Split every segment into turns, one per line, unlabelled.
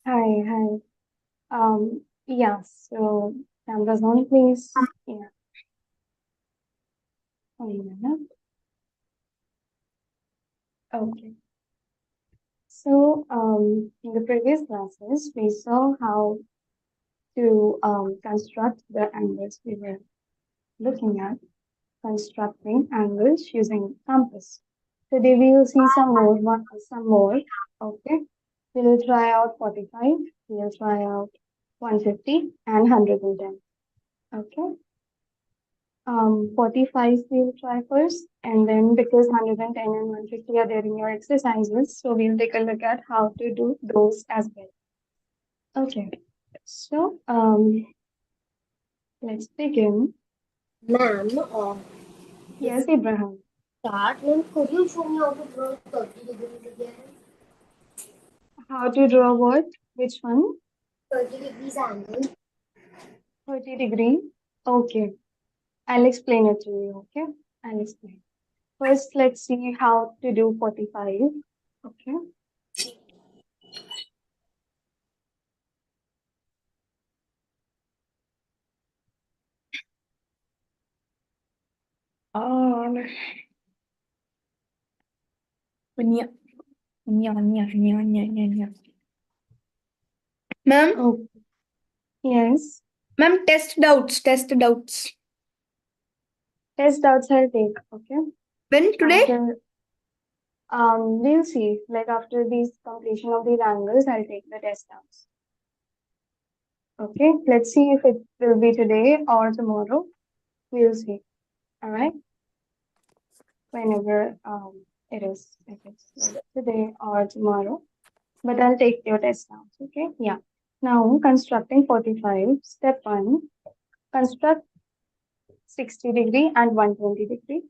Hi. Yeah, so cameras on, please. Yeah, one minute. Okay. In the previous classes, we saw how to construct the angles we were looking at, constructing angles using compass. Today we will see some more. Okay. We'll try out 45, we'll try out 150 and 110. Okay. 45 we'll try first, and then because 110 and 150 are there in your exercises, so we'll take a look at how to do those as well. Okay, so let's begin.
Ma'am,
Yes, Abraham.
start. Ma'am, could you show me how to draw 30 degrees again?
How to draw what? Which one?
30 degrees angle.
30-degree. Okay, I'll explain it to you. Okay, I'll explain. First, let's see how to do 45. Okay.
Vania, Vania, Vania, Vania, Vania, Vania. Ma'am,
Oh, yes.
ma'am, test doubts, test doubts.
Test doubts I'll take. Okay.
When today?
After we'll see. Like after these completion of these angles, I'll take the test downs. Okay, let's see if it will be today or tomorrow. We'll see. All right. Whenever it is, if it's like today or tomorrow. But I'll take your test downs. Okay. Yeah. Now constructing 45. Step one. Construct 60-degree and 120-degree.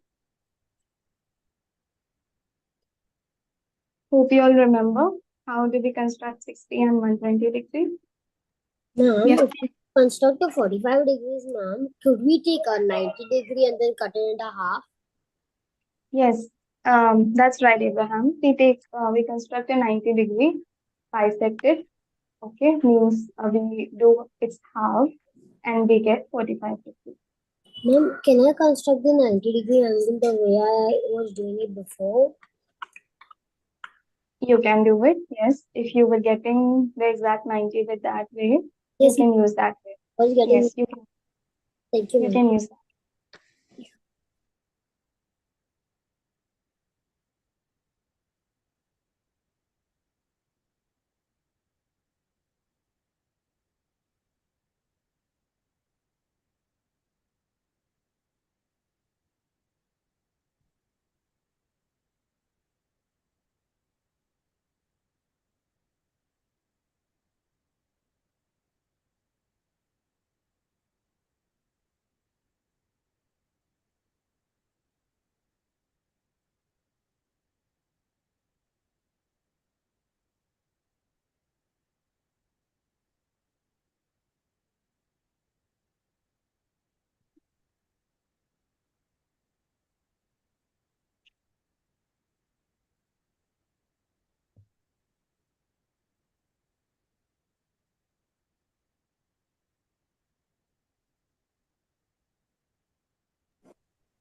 Hope you all remember how do we construct 60 and 120-degree.
Ma'am,
Yes.
if we construct a 45 degrees, ma'am, could we take a 90 degree and then cut it into half?
Yes, that's right, Abraham. We construct a 90-degree bisected. Okay, means we do its half and we get 45 degrees.
Ma'am, can I construct the 90 degree angle the way I was doing it before?
You can do it, yes. If you were getting the exact 90 with that way, you
Yes,
can use that way.
I was getting.
Yes,
Thank you,
you
ma'am.
can use that.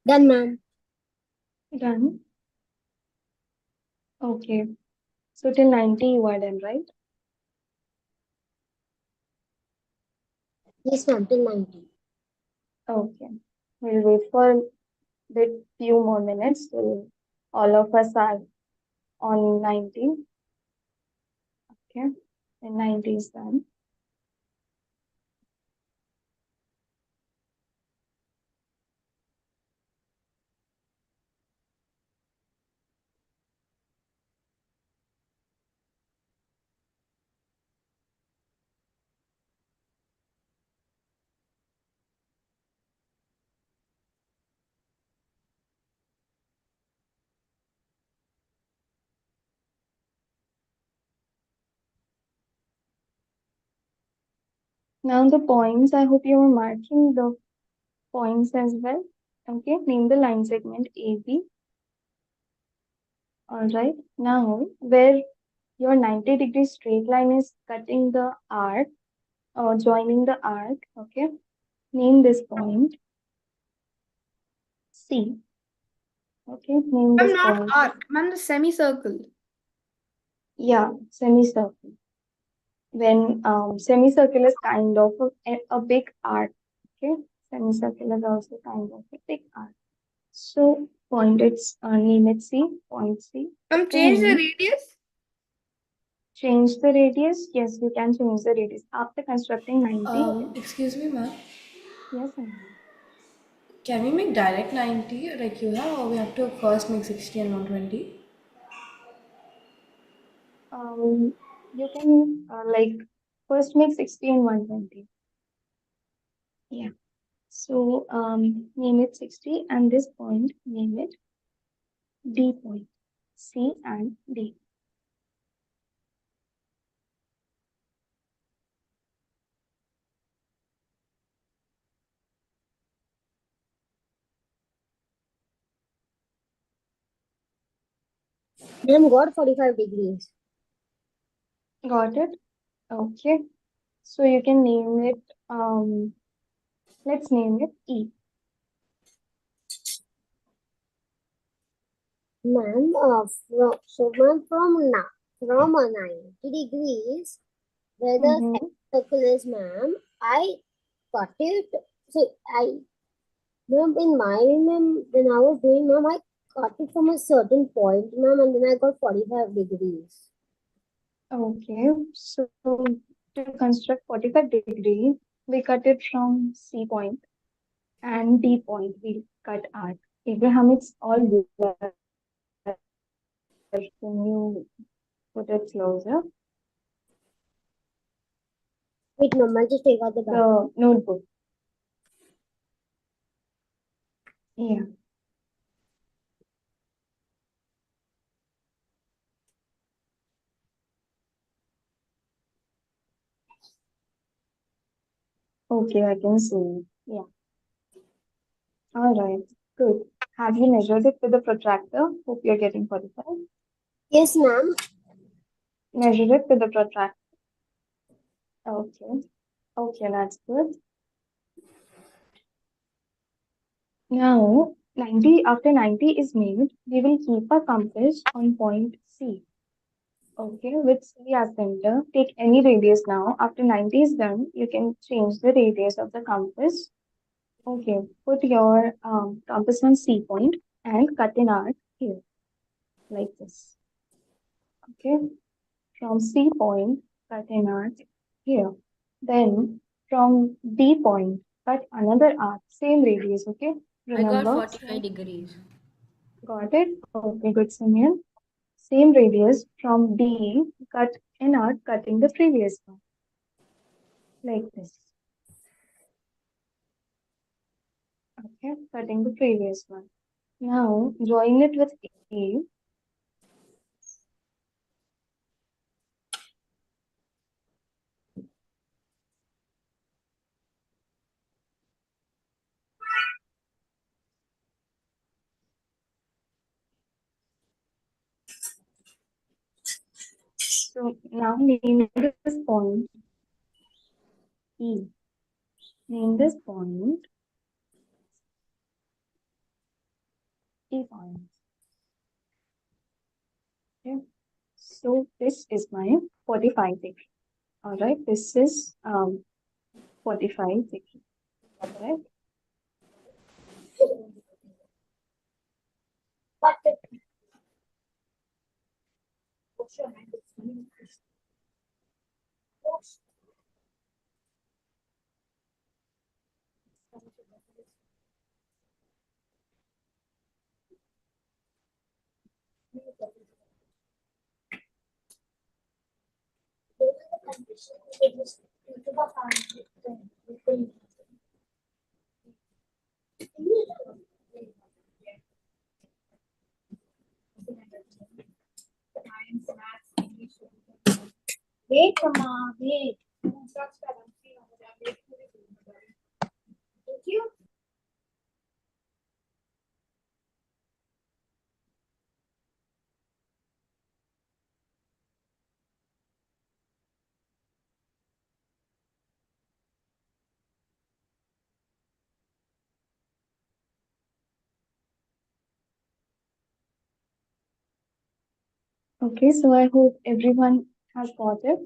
Done, ma'am.
Done. Okay. So till 90 you are done, right?
Yes, ma'am, till 90.
Okay. We'll wait for the few more minutes till all of us are on 90. Okay. And 90 is done. Now the points, I hope you are marking the points as well. Okay, name the line segment AB. All right. Now, where your 90-degree straight line is cutting the arc or joining the arc. Okay, name this point C. Okay, name
Ma'am,
this
not
point.
arc. Ma'am, the semicircle.
Yeah, semicircle. When semicircle is kind of a big arc. Okay, semicircle is also kind of a big arc. So point its name it C, point C.
Ma'am, change the
Then
radius.
change the radius. Yes, you can change the radius after constructing 90.
Excuse me, ma'am.
Yes, I know.
Can we make direct 90 like you have, or we have to first make 60 and 120?
You can like first make 60 and 120. Yeah. So name it 60 and this point name it D point. C and D.
Ma'am got 45 degrees.
Got it? Okay. So you can name it let's name it E.
Ma'am, from a 90 degrees, where the
Mm-hmm.
circle is, ma'am, I cut it. So ma'am, in my ma'am, when I was doing, ma'am, I cut it from a certain point, ma'am, and then I got 45 degrees.
Okay. So to construct 45 degree, we cut it from C point and D point. We cut arc. Abraham, it's all good. Can you put it closer?
Wait, ma'am, I'll just take out the back.
The notebook. Yeah. Okay, I can see it. Yeah. All right. Good. Have you measured it with the protractor? Hope you're getting 45.
Yes, ma'am.
Measure it with the protractor. Okay. Okay, that's good. Now, 90, after 90 is made, we will keep a compass on point C. Okay, with C as center, take any radius now. After 90 is done, you can change the radius of the compass. Okay, put your compass on C point and cut an arc here, like this. Okay, from C point, cut an arc here. Then from D point, cut another arc, same radius, okay?
I got
Remember,
45 degrees.
got it? Okay, good, Simeon. Same radius from D, cut an arc cutting the previous one, like this. Okay, cutting the previous one. Now, join it with A. So now name this point E. Name this point E point. Okay. So this is my 45 degree. All right. This is 45 degree. Right.
Wait, mama, wait. Thank you.
Okay, so I hope everyone has got it.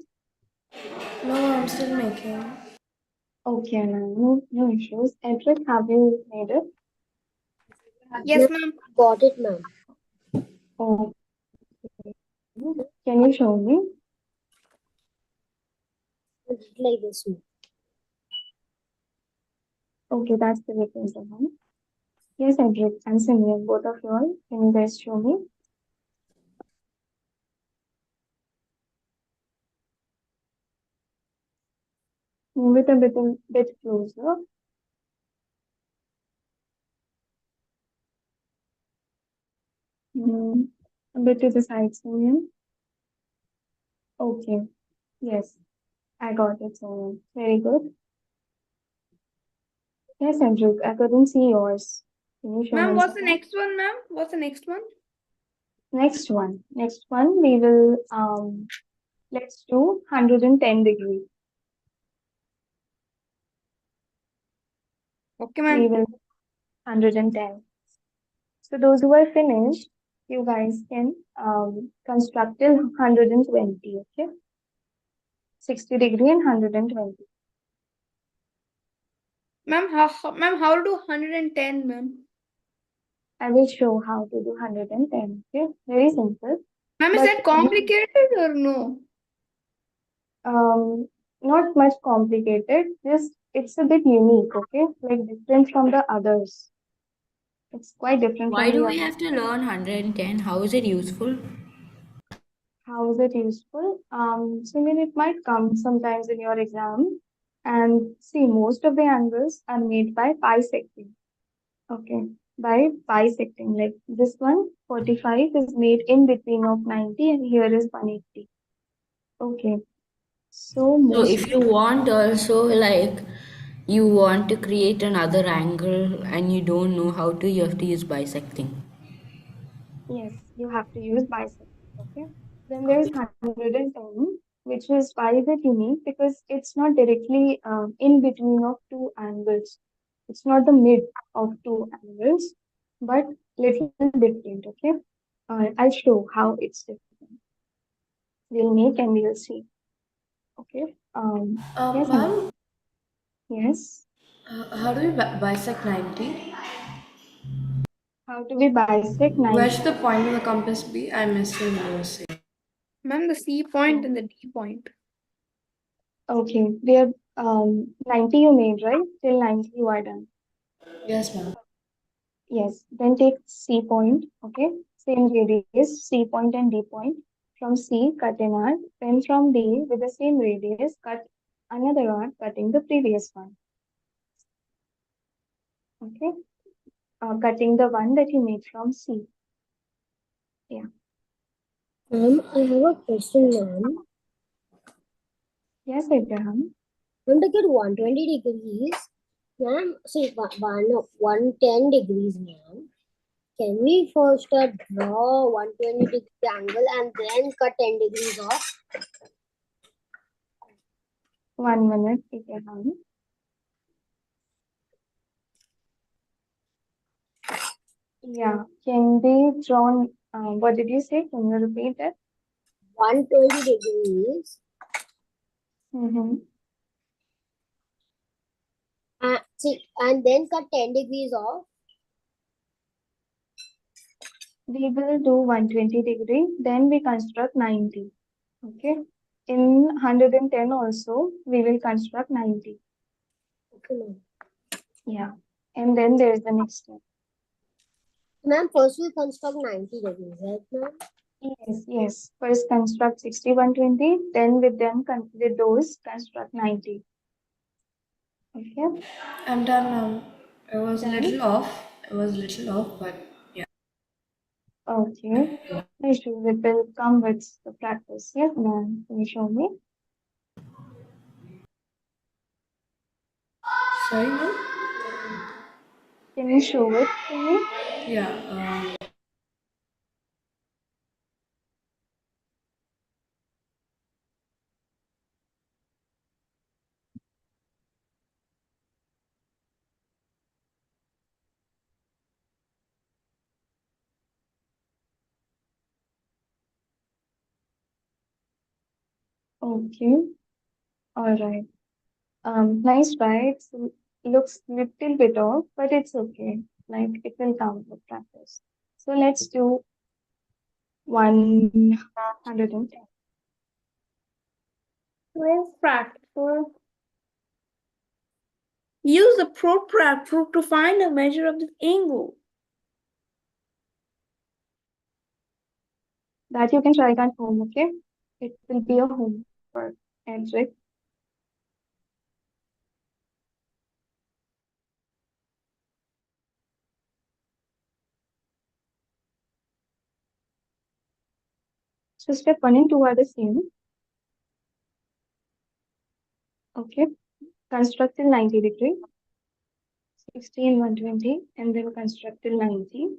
No, I'm still making.
Okay, ma'am, no issues. Edric, have you made it?
Yes, ma'am.
Got it, ma'am.
Oh, can you show me?
It's like this, ma'am.
Okay, that's the difference one. Yes, Edric and Simeon, both of you all. Can you guys show me? Move it a bit closer. Mm, a bit to the side, Simeon. Okay, yes, I got it, Simeon. Very good. Yes, Edric, I couldn't see yours. Can you show
Ma'am,
once
what's the
again?
next one, ma'am? What's the next one?
Next one, we will let's do 110 degree.
Okay,
We
ma'am.
will 110. So those who are finished, you guys can construct till 120, okay? 60 degree and 120.
Ma'am, how to do 110, ma'am?
I will show how to do 110, okay? Very simple,
Ma'am, is
but
that complicated or no?
um, not much complicated. Just it's a bit unique, okay? Like different from the others. It's quite different
Why
from the
do we
others.
have to learn 110? How is it useful?
How is it useful? So I mean, it might come sometimes in your exam. And see, most of the angles are made by bisecting. Okay, by bisecting. Like this one, 45 is made in between of 90, and here is 180. Okay, so
So
most,
if you want also like you want to create another angle and you don't know how to, you have to use bisecting.
yes, you have to use bisecting. Okay, then there's 110, which is why is it unique? Because it's not directly in between of two angles. It's not the mid of two angles, but little different. Okay, I'll show how it's different. We'll make and we'll see. Okay. Yes, Anand.
Ma'am,
Yes.
how do we bisect 90?
How do we bisect
Where
90?
should the point of the compass be? I missed what you were saying.
Ma'am, the C point and the D point.
Okay. We have 90 you made, right? Till 90 you are done.
Yes, ma'am.
Yes. Then take C point. Okay. Same radius, C point and D point. From C, cut an arc. Then from D, with the same radius, cut another arc, cutting the previous one. Okay. Cutting the one that you made from C. Yeah.
I have a question, ma'am.
Yes, Abraham.
When to get 120 degrees, ma'am, see, 110 degrees, ma'am. Can we first draw 120 degree angle and then cut 10 degrees off?
1 minute, Abraham. Yeah, can be drawn. What did you say? Can you repeat it?
120 degrees.
Mm-hmm.
See, and then cut 10 degrees off.
We will do 120 degree, then we construct 90. Okay. In 110 also, we will construct 90.
Okay, ma'am.
Yeah. And then there is the next step.
Ma'am, first we construct 90 degrees, right, ma'am?
Yes, yes. First construct 60, 120, then with them, with those, construct 90. Okay.
I'm done, ma'am. It was a
Done.
little off. It was a little off, but yeah.
Okay. No issue. It will come with the practice. Yes, ma'am. Can you show me?
Sorry, ma'am?
Can you show it to me?
Yeah.
Okay, all right. Nice, right? So, looks little bit off, but it's okay. Like it will come with practice. So let's do 110.
Protractor. Use the protractor to find the measure of the angle.
That you can try it at home, okay? It will be a homework, Edric. So step 1 and 2 are the same. Okay. Construct till 90 degree, 60 and 120, and then construct till 90.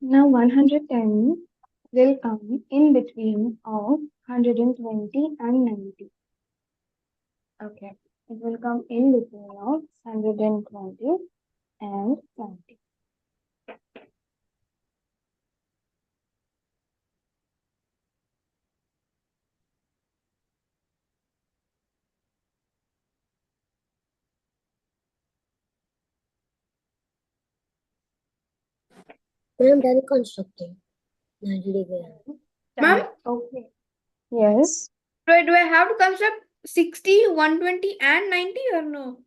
Now 110 will come in between of 120 and 90. Okay. It will come in between of 120 and 90.
Ma'am, done constructing 90 degree angle.
Ma'am,
Okay. Yes.
do I have to construct 60, 120, and 90 or no?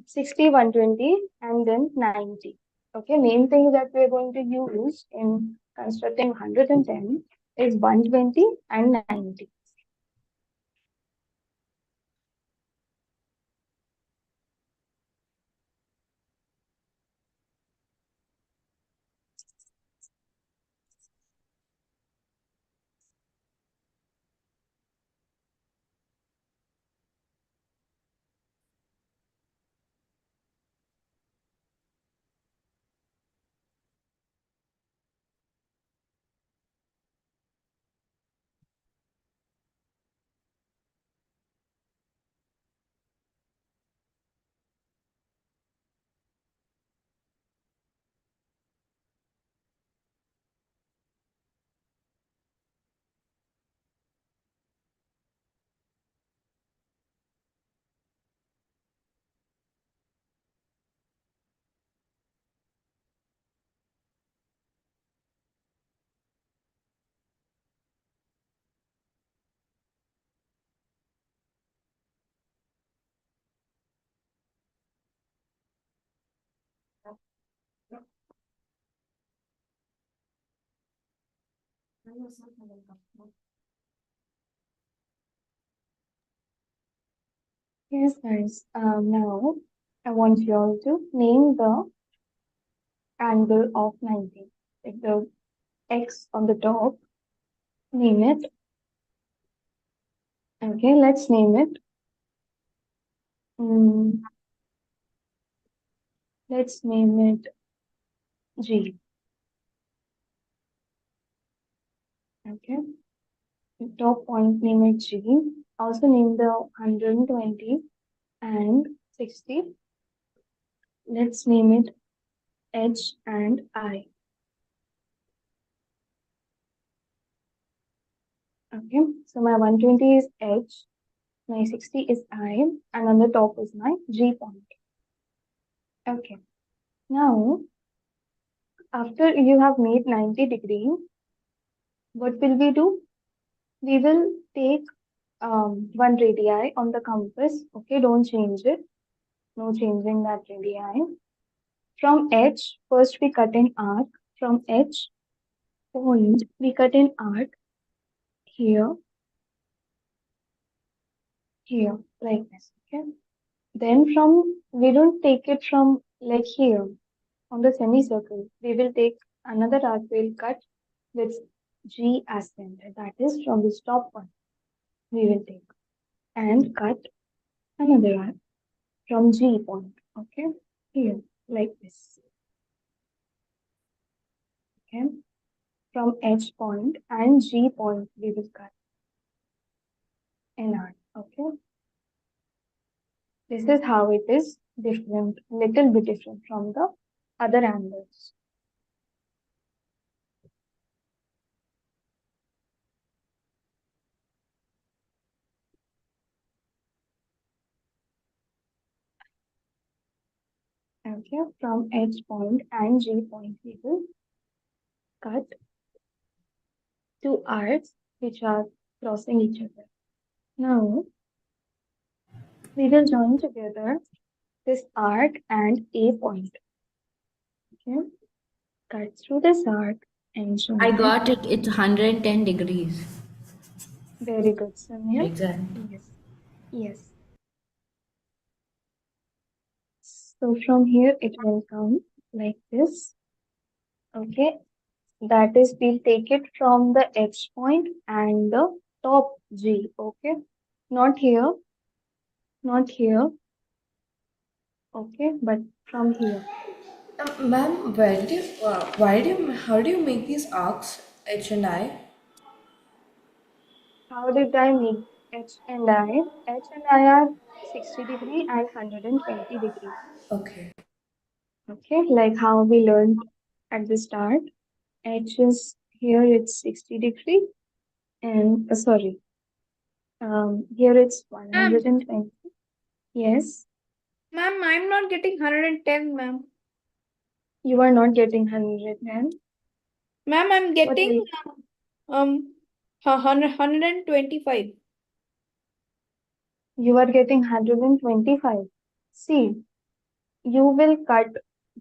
60, 120, and then 90. Okay. Main thing that we're going to use in constructing 110 is 120 and 90. Yes, guys. Now I want you all to name the angle of 90. Like the X on the top, name it. Okay, let's name it. Let's name it G. Okay. The top point, name it G. Also name the 120 and 60. Let's name it H and I. Okay, so my 120 is H, my 60 is I, and on the top is my G point. Okay, now after you have made 90 degree, what will we do? We will take 1 radii on the compass. Okay, don't change it. No changing that radii. From H, first we cut an arc. From H point, we cut an arc here, here, like this. Okay. Then we don't take it from like here on the semicircle. We will take another arc, we'll cut with G as center. That is from the top one we will take and cut another arc from G point, okay, here, like this, okay. From H point and G point, we will cut an arc, okay. This is how it is different, little bit different from the other angles. Okay, from H point and G point, we will cut two arcs which are crossing each other. Now, we will join together this arc and A point. Okay, cut through this arc and join
I
it.
got it. It's 110 degrees.
Very good, Samir.
Exactly.
Yes, yes. So from here it will come like this. Okay, that is, we'll take it from the H point and the top G. Okay, not here, not here. Okay, but from here.
Ma'am, how do you make these arcs, H and I?
How did I make H and I? H and I are 60-degree and 120-degree.
Okay.
Okay, like how we learned at the start. H is here, it's 60-degree, and here it's 120. Yes,
Ma'am, I'm not getting 110, ma'am.
you are not getting 110.
Ma'am, I'm
What
getting
will
125.
you are getting 125? See, you will cut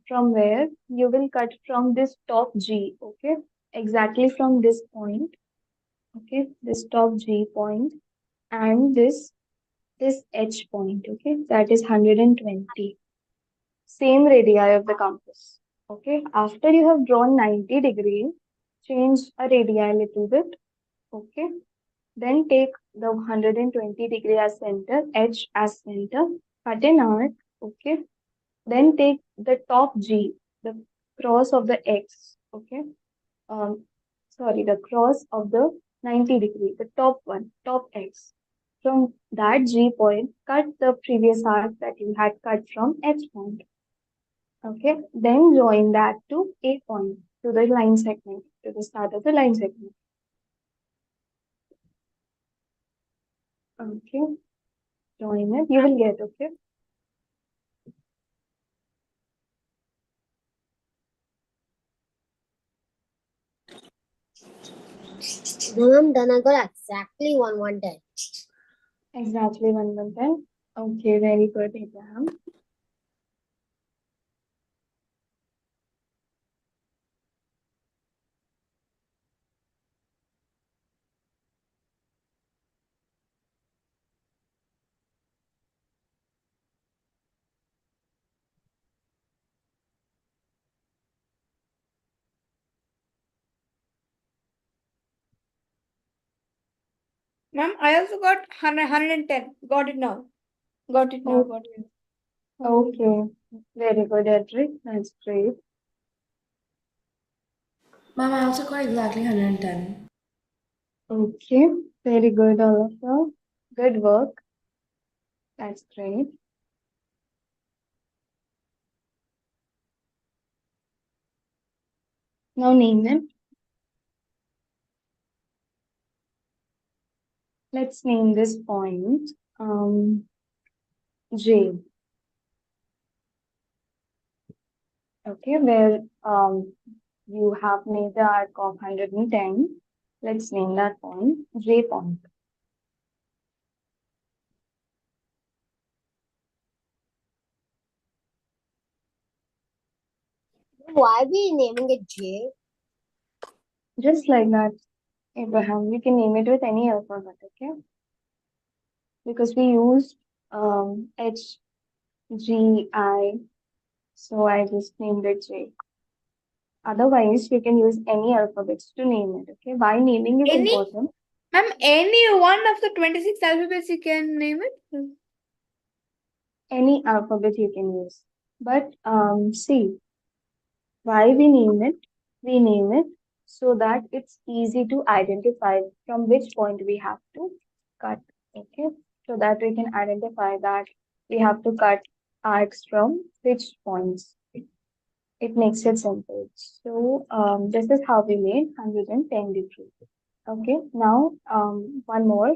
from where? You will cut from this top G, okay? Exactly from this point, okay? This top G point and this H point, okay? That is 120. Same radii of the compass, okay? After you have drawn 90 degrees, change a radii a little bit, okay? Then take the 120 degree as center, H as center, cut an arc, okay? Then take the top G, the cross of the X, okay? Um, the cross of the 90 degree, the top one, top X. From that G point, cut the previous arc that you had cut from H point, okay? Then join that to A point, to the line segment, to the start of the line segment, okay? Join it, you will get, okay?
Then I'm done. I got exactly 110.
Exactly 110. Okay, very good, Abraham.
Ma'am, I also got 110. Got it now. Got it now. Got it.
Okay, very good, Edric. That's great.
Ma'am, I also got exactly 110.
Okay, very good, all of you. Good work. That's great. Now name them. Let's name this point J. Okay, where you have made the arc of 110. Let's name that point J point.
Why are we naming it J?
Just like that, Abraham. You can name it with any alphabet, okay? Because we used H, G, I, so I just named it J. Otherwise, you can use any alphabets to name it, okay? Why naming is
Any?
important?
Ma'am, any one of the 26 alphabets you can name it?
Any alphabet you can use. But see, why we name it? We name it so that it's easy to identify from which point we have to cut. Okay, so that we can identify that we have to cut arcs from which points. It makes it simple. So this is how we made 110 degrees. Okay, now one more.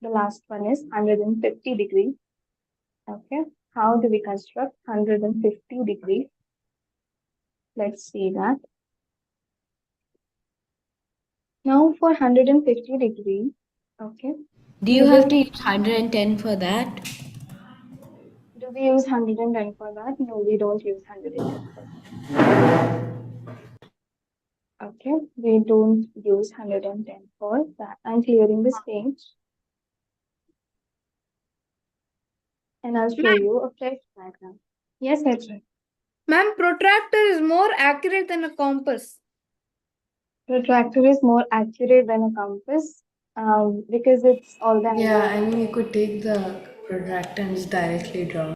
The last one is 150 degrees. Okay, how do we construct 150 degrees? Let's see that. Now for 150 degrees, okay,
Do
we
you have
will,
to use 110 for that?
do we use 110 for that? No, we don't use 110 for that. Okay, we don't use 110 for that. I'm clearing the stage and I'll show you a fresh diagram. Yes, that's right.
Ma'am, protractor is more accurate than a compass.
Protractor is more accurate than a compass because it's all the
Yeah,
angles.
I mean, you could take the protractor and just directly draw.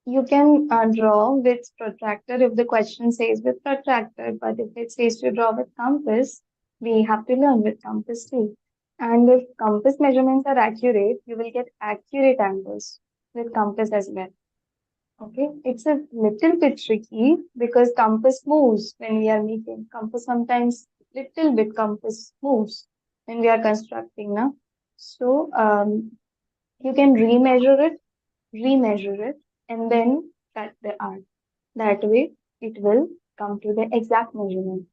You can draw with protractor if the question says with protractor, but if it says to draw with compass, we have to learn with compass too. And if compass measurements are accurate, you will get accurate angles with compass as well. Okay, it's a little bit tricky because compass moves when we are making compass. Sometimes little bit compass moves when we are constructing now. So you can remeasure it, and then cut the arc. That way, it will come to the exact measurement.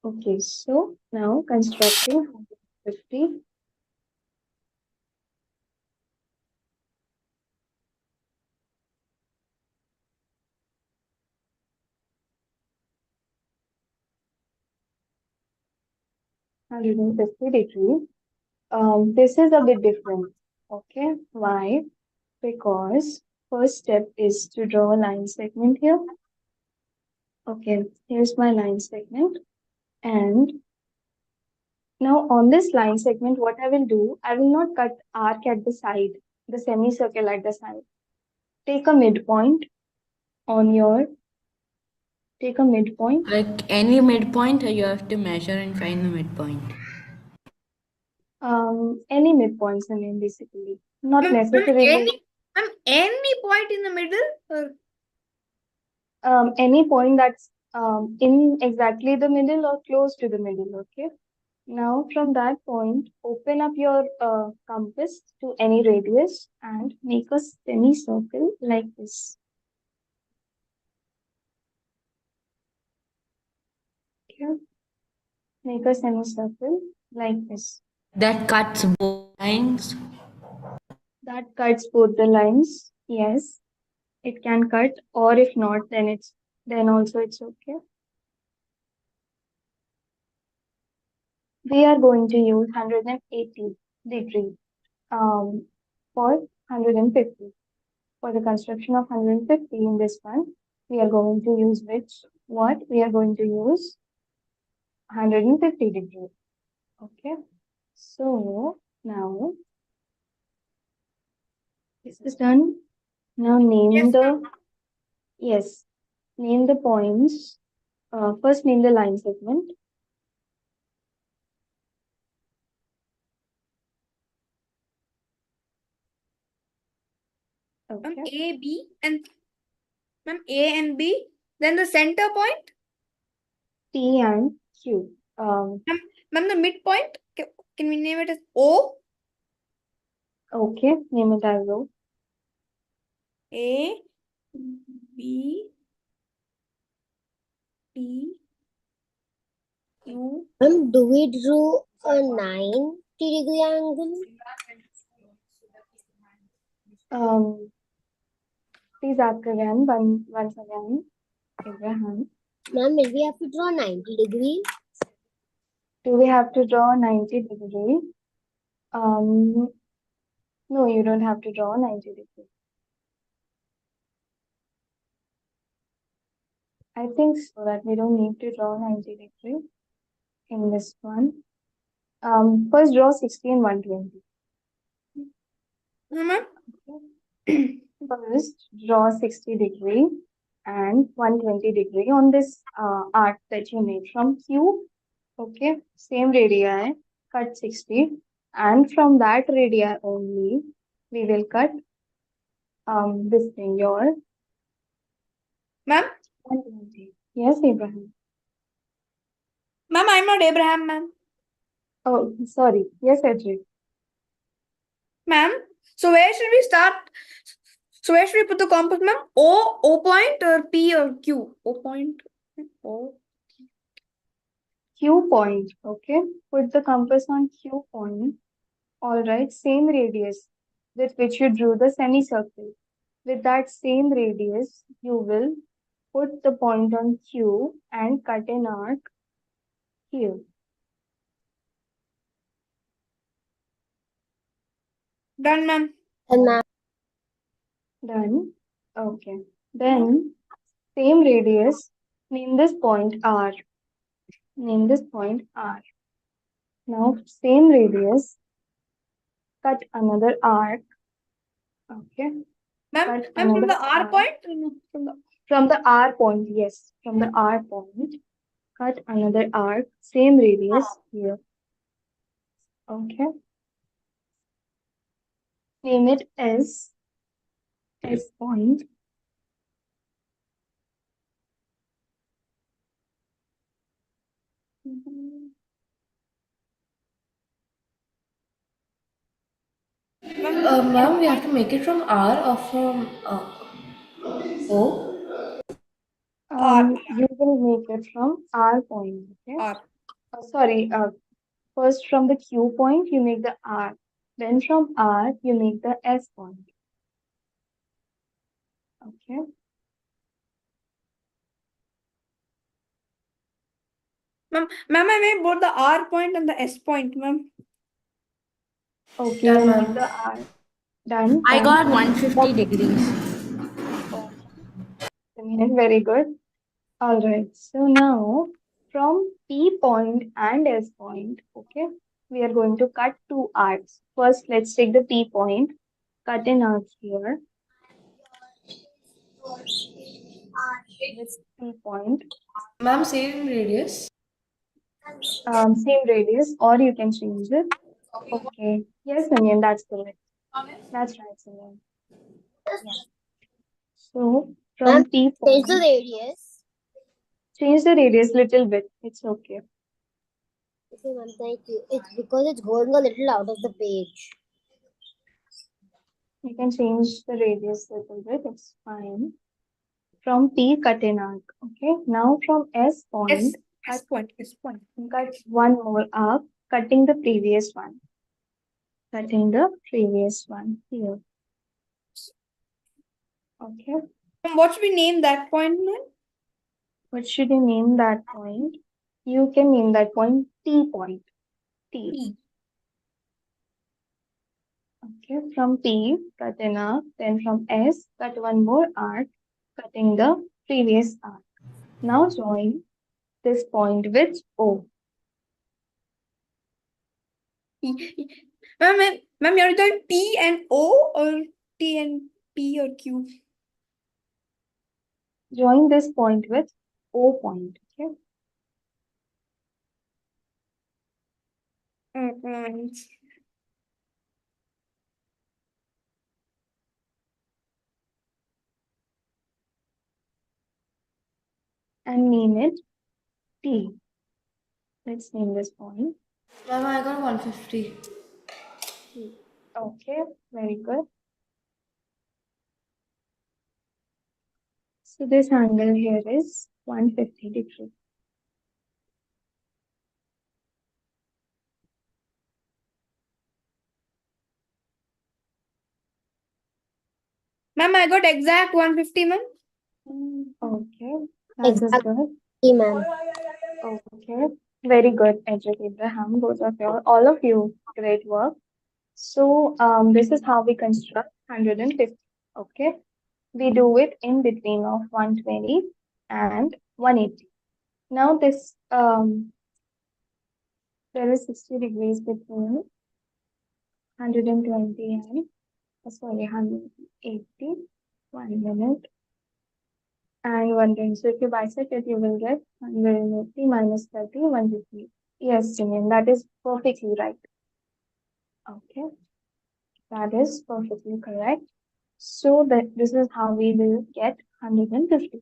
Okay, so now constructing 150. Degrees. This is a bit different. Okay, why? Because first step is to draw a line segment here. Okay, here's my line segment. And now on this line segment, what I will do, I will not cut arc at the side, the semicircle at the side. Take a midpoint on your, take a midpoint.
Like any midpoint, or you have to measure and find the midpoint?
Any midpoints, I mean, basically. Not
Ma'am,
necessarily
any point in the middle? Or
any point that's in exactly the middle or close to the middle, okay? Now from that point, open up your compass to any radius and make a semicircle like this. Okay, make a semicircle like this.
That cuts both lines.
That cuts both the lines. Yes, it can cut, or if not, then also it's okay. We are going to use 180 degrees for 150. For the construction of 150 in this one, we are going to use what? We are going to use 150 degrees. Okay. So now this is done. Now name name the points. First name the line segment.
ma'am,
Okay.
A, B, and ma'am, A and B. Then the center point.
P and Q.
Ma'am, the midpoint. Can we name it as O?
Okay. Name it as O.
A, B, P, Q.
Do we draw a 90-degree angle?
Please ask again, once again, Abraham.
Ma'am, will we have to draw 90 degrees?
Do we have to draw 90 degrees? No, you don't have to draw 90 degrees. I think so that we don't need to draw 90 degrees in this one. First draw 60 and 120.
Ma'am.
First, draw 60 degree and 120 degree on this arc that you made from Q. Okay, same radii, cut 60, and from that radii only, we will cut this thing, your
Ma'am.
120. Yes, Abraham.
Ma'am, I'm not Abraham, ma'am.
Oh, sorry. Yes, Edric.
Ma'am. So where should we start? So where should we put the compass, ma'am? O point or P or Q? O point. O.
Q point. Okay, put the compass on Q point. All right, same radius with which you drew the semicircle. With that same radius, you will put the point on Q and cut an arc here.
Done, ma'am.
And ma'am,
Done. Okay. Then same radius, name this point R. Name this point R. Now same radius, cut another arc. Okay.
Ma'am,
Cut
ma'am, from
another
the R
arc.
point? No, from the
From the R point, yes. From the R point, cut another arc, same radius here. Okay. Name it S point.
Ma'am, we have to make it from R or from O?
You will make it from R point. Okay.
R.
Sorry. First from the Q point, you make the R. Then from R, you make the S point. Okay.
Ma'am, I made both the R point and the S point, ma'am.
Okay.
Done,
You
ma'am.
made the R. Done.
I
And
got 150 degrees.
very good. All right. So now from P point and S point, okay, we are going to cut two arcs. First, let's take the P point, cut an arc here. This P point,
Ma'am, same radius.
same radius, or you can change it. Okay. Yes, Onion, that's correct. That's right, Onion. Yeah. So
ma'am,
from P
change the
point,
radius.
change the radius little bit. It's okay.
Okay, ma'am, thank you. It's because it's going a little out of the page.
You can change the radius little bit. It's fine. From P, cut an arc. Okay. Now from S point,
S point.
cut one more arc, cutting the previous one. Cutting the previous one here. Okay.
Ma'am, what should we name that point, ma'am?
What should you name that point? You can name that point T point. T.
T.
Okay. From P, cut an arc. Then from S, cut one more arc, cutting the previous arc. Now join this point with O.
Ma'am, you're doing T and O or T and P or Q?
Join this point with O point. Okay. And name it T. Let's name this point.
Ma'am, I got 150.
Okay, very good. So this angle here is 150 degrees.
Ma'am, I got exact 150, ma'am.
Okay, that is
Exactly.
good.
Ma'am.
Okay, very good, Edric Abraham. Both of you, all of you, great work. So this is how we construct 150. Okay, we do it in between of 120 and 180. Now this there is 60 degrees between 120 and sorry, 180. 1 minute. And 120. So if you bisect it, you will get 180 minus 30, 150. Yes, Jimmy, that is perfectly right. Okay, that is perfectly correct. So that this is how we will get 150.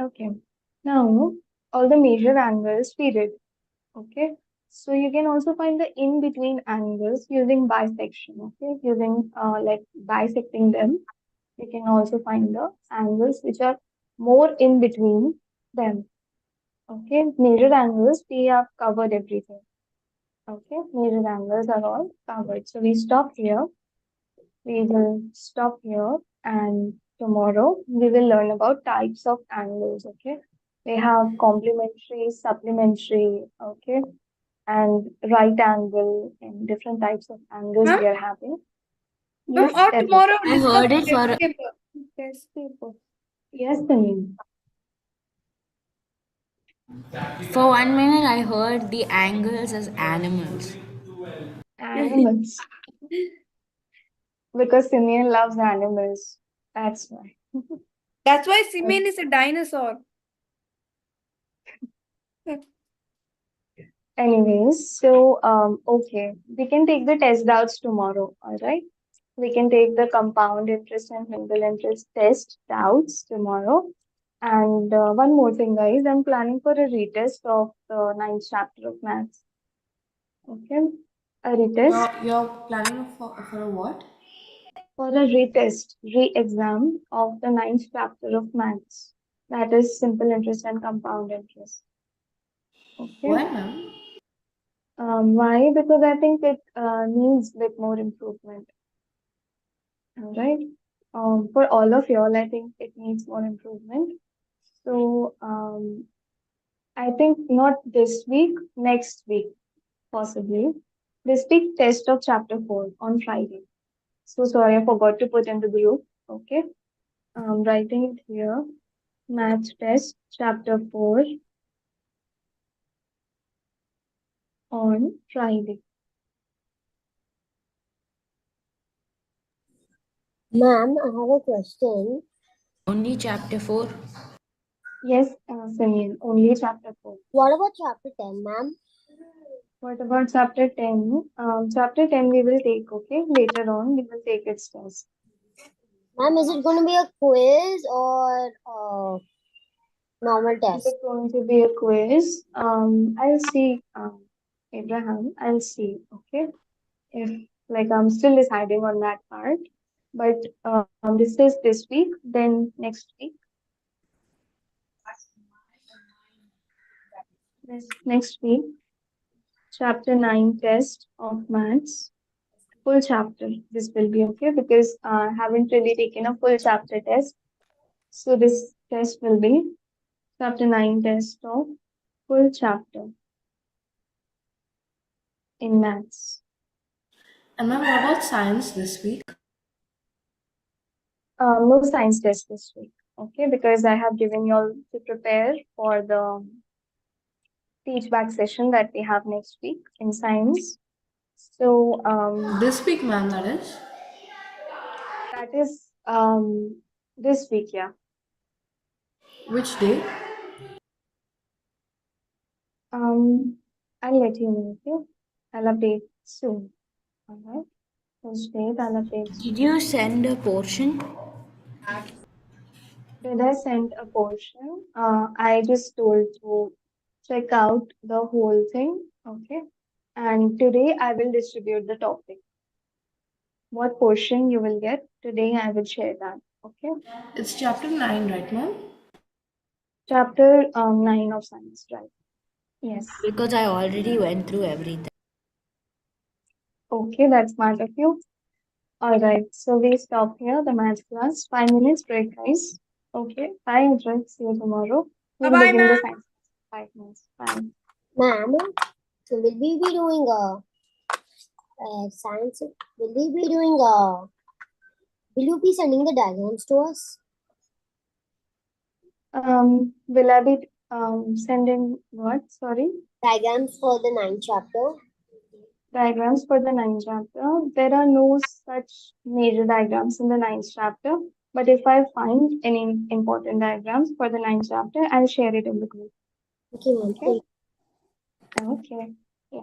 Okay, now all the major angles we did. Okay, so you can also find the in between angles using bisection. Okay, using like bisecting them, you can also find the angles which are more in between them. Okay, major angles we have covered everything. Okay, major angles are all covered. So we stop here. We will stop here, and tomorrow we will learn about types of angles. Okay, we have complementary, supplementary, okay, and right angle, and different types of angles
Ma'am,
we are having.
ma'am,
Yes,
or
that is.
tomorrow
I
discuss
heard it
test
for
paper. Test paper.
Yes, Tanin.
for 1 minute. I heard the angles as animals.
Animals. Because Simeon loves animals. That's why.
That's why Simeon is a dinosaur.
Anyways, so okay, we can take the test doubts tomorrow, all right? We can take the compound interest and simple interest test doubts tomorrow. And one more thing, guys, I'm planning for a retest of the ninth chapter of maths. Okay, a retest
You're planning for a what?
for a retest, re-exam of the ninth chapter of maths. That is simple interest and compound interest. Okay.
Why, ma'am?
Why? Because I think it needs bit more improvement. All right. For all of y'all, I think it needs more improvement. So I think not this week, next week, possibly. This week, test of chapter 4 on Friday. So sorry, I forgot to put in the group. Okay. Writing it here. Math test, chapter 4 on Friday.
Ma'am, I have a question.
Only chapter 4.
Yes, Simeon, only chapter 4.
What about chapter 10, ma'am?
What about chapter 10? Chapter 10 we will take, okay? Later on, we will take its test.
Ma'am, is it going to be a quiz or a normal
Is
test?
it going to be a quiz? I'll see, Abraham, I'll see, okay? If, like, I'm still deciding on that part. But this is this week, then next week. Next week, chapter 9 test of maths. Full chapter. This will be okay because I haven't really taken a full chapter test. So this test will be chapter 9 test of full chapter in maths.
And ma'am, what about science this week?
No science test this week. Okay, because I have given you all to prepare for the teach back session that we have next week in science. So
This week, ma'am, that is.
that is this week, yeah.
Which day?
I'll let you know, okay? I'll update soon. Alright. Which date I'll update soon.
Did you send a portion?
Did I send a portion? I just told to check out the whole thing, okay? And today I will distribute the topic. What portion you will get today, I will share that, okay?
It's chapter 9, right, ma'am?
Chapter 9 of science, right? Yes.
Because I already went through everything.
Okay, that's smart of you. All right, so we stop here, the math class. 5 minutes break, guys. Okay, bye, Adrian. See you tomorrow. We'll
Bye-bye,
begin the
ma'am.
science. 5 minutes. Bye.
Ma'am, so will we be doing science? Will we be doing will you be sending the diagrams to us?
Will I be sending what? Sorry.
Diagrams for the 9th chapter?
diagrams for the ninth chapter. There are no such major diagrams in the ninth chapter. But if I find any important diagrams for the ninth chapter, I'll share it in the group.
Okay, ma'am.
Okay.
Thank
Okay. Yeah.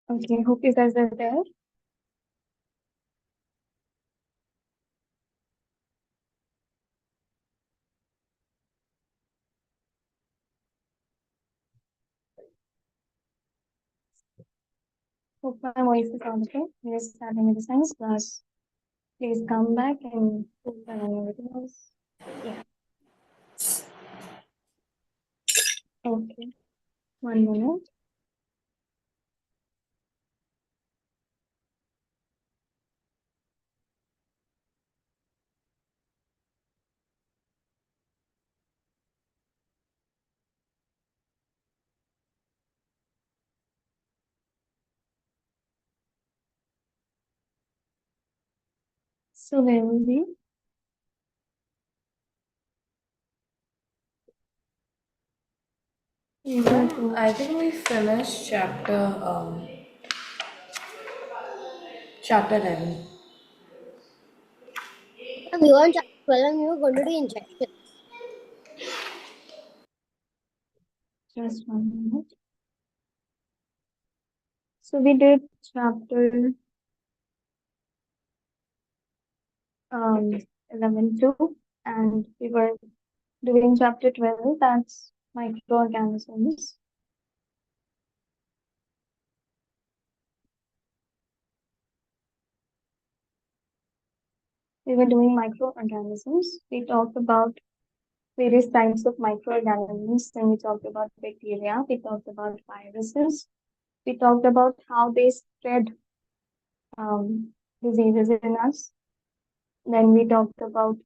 Okay, hope you guys are there. Hope my voice is audible. We are starting with the science class. Please come back and turn on everything else. Yeah. Okay. 1 minute. So where will we? We will go.
I think we finished chapter 11.
We were on chapter 12 and we were going to do injection.
Just 1 minute. So we did chapter 11 too, and we were doing chapter 12, that's microorganisms. We were doing microorganisms. We talked about various types of microorganisms. Then we talked about bacteria. We talked about viruses. We talked about how they spread diseases in us. Then we talked about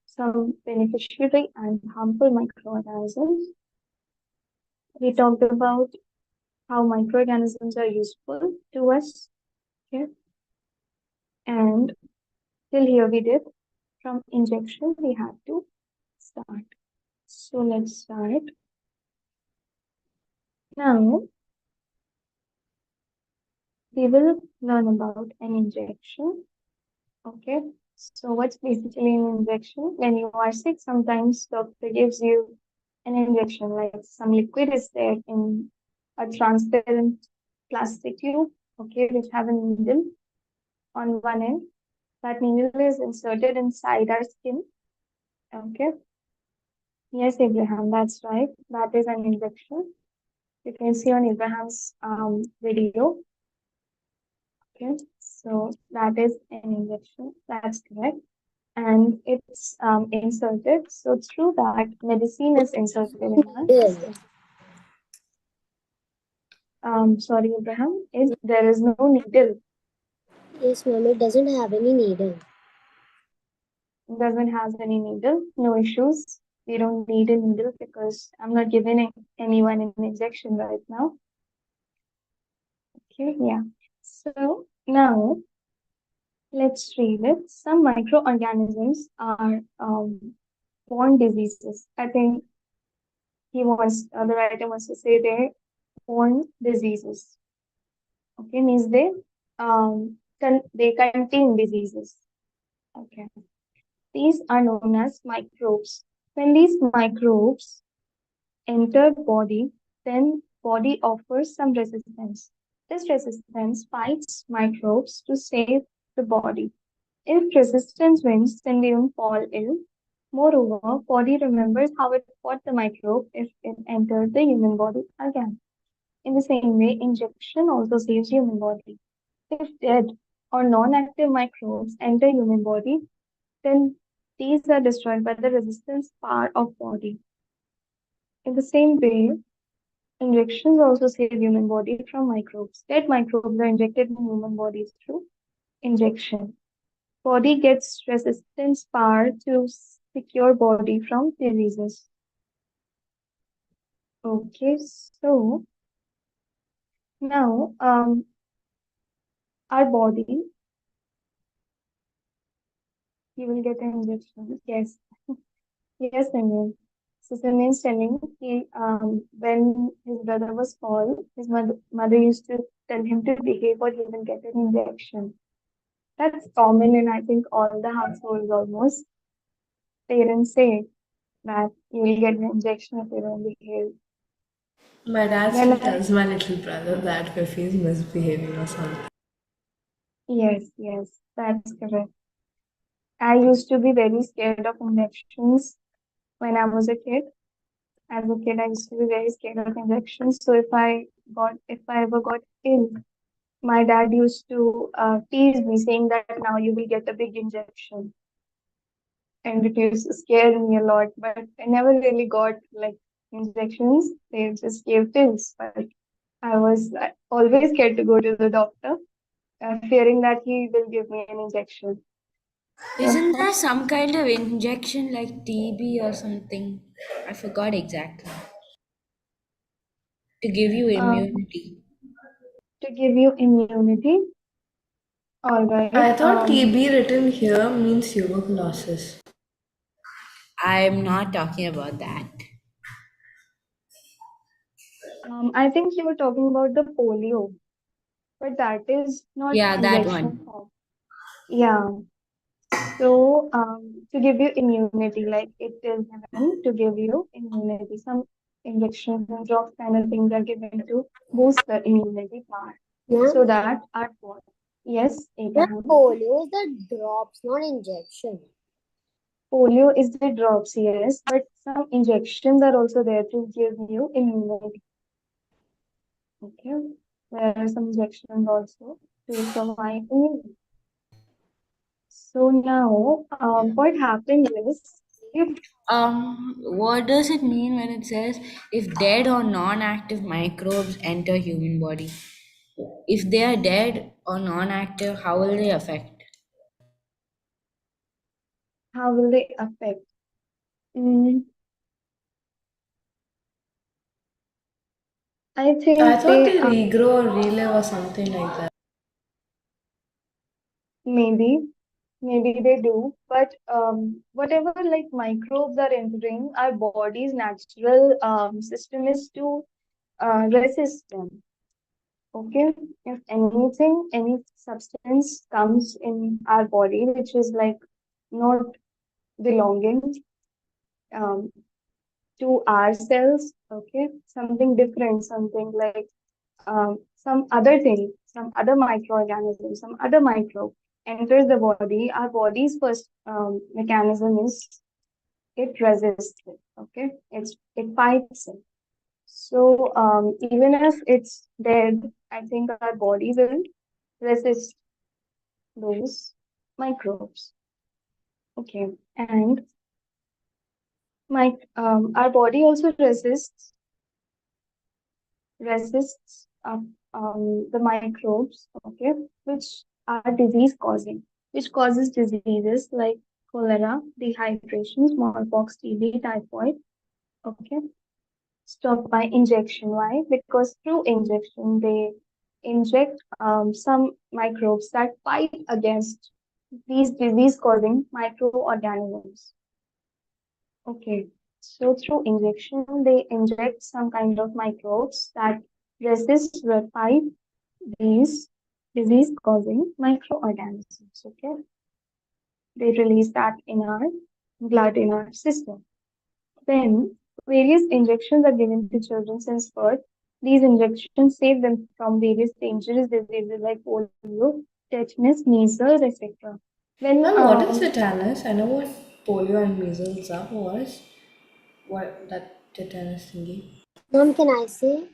some beneficiary and harmful microorganisms. We talked about how microorganisms are useful to us. Okay. And till here we did. From injection, we had to start. So let's start. Now, we will learn about an injection. Okay. So what's basically an injection? When you are sick, sometimes doctor gives you an injection, like some liquid is there in a transparent plastic tube, okay, which have a needle on one end. That needle is inserted inside our skin. Okay. Yes, Abraham, that's right. That is an injection. You can see on Abraham's video. Okay, so that is an injection. That's correct. And it's inserted. So through that, medicine is inserted in our
Needle.
skin. Sorry, Abraham, there is no needle.
Yes, ma'am, it doesn't have any needle.
It doesn't have any needle. No issues. We don't need a needle because I'm not giving anyone an injection right now. Okay, yeah. So now let's read it. Some microorganisms are born diseases. I think the writer wants to say they're born diseases. Okay, means they contain diseases. Okay, these are known as microbes. When these microbes enter body, then body offers some resistance. This resistance fights microbes to save the body. If resistance wins, then we don't fall ill. Moreover, body remembers how it fought the microbe if it entered the human body again. In the same way, injection also saves human body. If dead or non-active microbes enter human body, then these are destroyed by the resistance power of body. In the same way, injections also save human body from microbes. Dead microbes are injected in human bodies through injection. Body gets resistance power to secure body from diseases. Okay, so now our body, you will get an injection. Yes, yes, Simran. So Simran's telling when his brother was small, his mother used to tell him to behave or he will get an injection. That's common in I think all the households almost. Parents say that you will get an injection if you don't behave.
My dad
When
still tells my little brother that Fifi is misbehaving or something.
yes, that's correct. I used to be very scared of injections when I was a kid. As a kid, I used to be very scared of injections. So if I ever got ill, my dad used to tease me, saying that now you will get a big injection, and it used to scare me a lot. But I never really got like injections. They just gave pills, but I was always scared to go to the doctor, fearing that he will give me an injection.
Isn't there some kind of injection like TB or something? I forgot exactly. To give you
Um,
immunity.
to give you immunity. All right.
I thought TB written here means tuberculosis.
I'm not talking about that.
I think you were talking about the polio, but that is not
Yeah, that
injection
one.
form. Yeah. So, to give you immunity, like it is given to give you immunity. Some injections and drops kind of things are given to boost the immunity power. So
Ma'am,
that our body. Yes,
ma'am,
Abraham.
polio is the drops, not injection.
Polio is the drops, yes, but some injections are also there to give you immunity. Okay. There are some injections also to provide immunity. So now, what happens is if
What does it mean when it says if dead or non-active microbes enter human body? If they are dead or non-active, how will they affect?
how will they affect? Mm, I
I
think
thought
they
they regrow or relive or something like that.
maybe maybe they do, but whatever like microbes are entering our body's natural system is to resist them. Okay, if anything, any substance comes in our body which is like not belonging um, to ourselves, okay, something different, something like some other thing, some other microorganism, some other microbe enters the body, our body's first mechanism is it resists it, okay, it fights it. So even if it's dead, I think our body will resist those microbes. Okay, and our body also resists the microbes, okay, which are disease causing, which causes diseases like cholera, dehydration, smallpox, TB, typhoid, okay, stopped by injection. Why? Because through injection, they inject some microbes that fight against these disease causing microorganisms. Okay, so through injection, they inject some kind of microbes that resist or fight these disease-causing microorganisms. Okay, they release that in our blood in our system. Then various injections are given to children since birth. These injections save them from various dangerous diseases like polio, tetanus, measles, etc. When
Ma'am, what is tetanus? I know what polio and measles are. What that tetanus thingy?
Ma'am, can I say?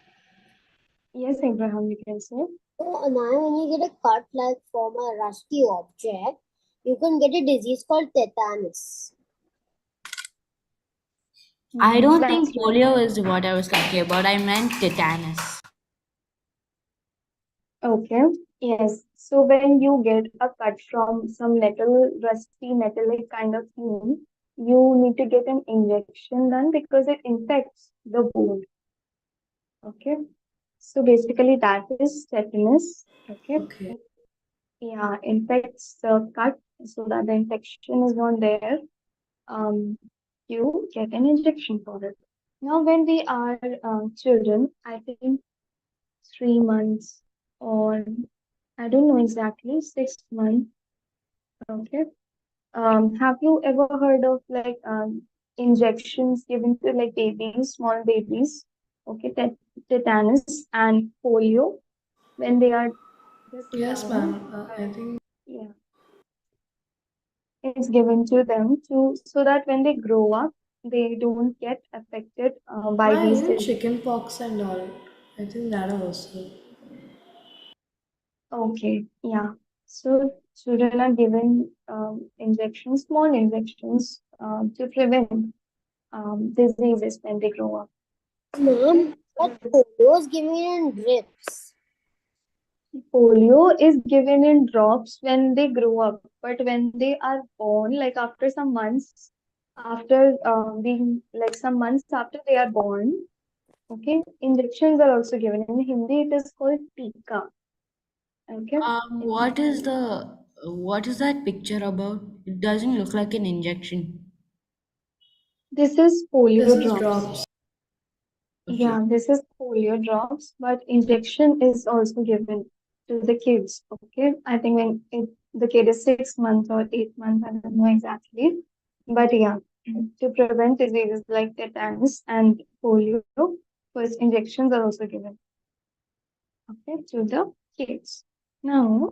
yes, Abraham, you can say.
So now when you get a cut like from a rusty object, you can get a disease called tetanus.
I don't
That's
think
right.
polio is what I was talking about. I meant tetanus.
Okay. Yes. So when you get a cut from some metal, rusty metallic kind of thing, you need to get an injection done because it infects the wound. Okay. So basically that is tetanus. Okay.
Okay.
Yeah, infects the cut so that the infection is not there. Um, you get an injection for it. Now, when we are children, I think 3 months or I don't know exactly, 6 months. Okay. Have you ever heard of like injections given to like babies, small babies? Okay, tetanus and polio when they are just
Yes,
young.
ma'am. I think
Yeah, it's given to them to so that when they grow up, they don't get affected by
why
these
even
diseases.
chicken pox and all. I think that also.
Okay, yeah. So children are given injections, small injections, to prevent diseases when they grow up. Okay.
Ma'am, but polio is given in drips.
Polio is given in drops when they grow up, but when they are born, like after some months, after being like some months after they are born, okay, injections are also given. In Hindi, it is called tika. Okay, in
What is what is that picture about? It doesn't look like an injection.
this is
This
polio
is
drops.
drops.
Okay.
Yeah, this is polio drops, but injection is also given to the kids. Okay, I think when the kid is 6 months or 8 months, I don't know exactly, but yeah, to prevent diseases like tetanus and polio, first injections are also given. Okay, to the kids. Now,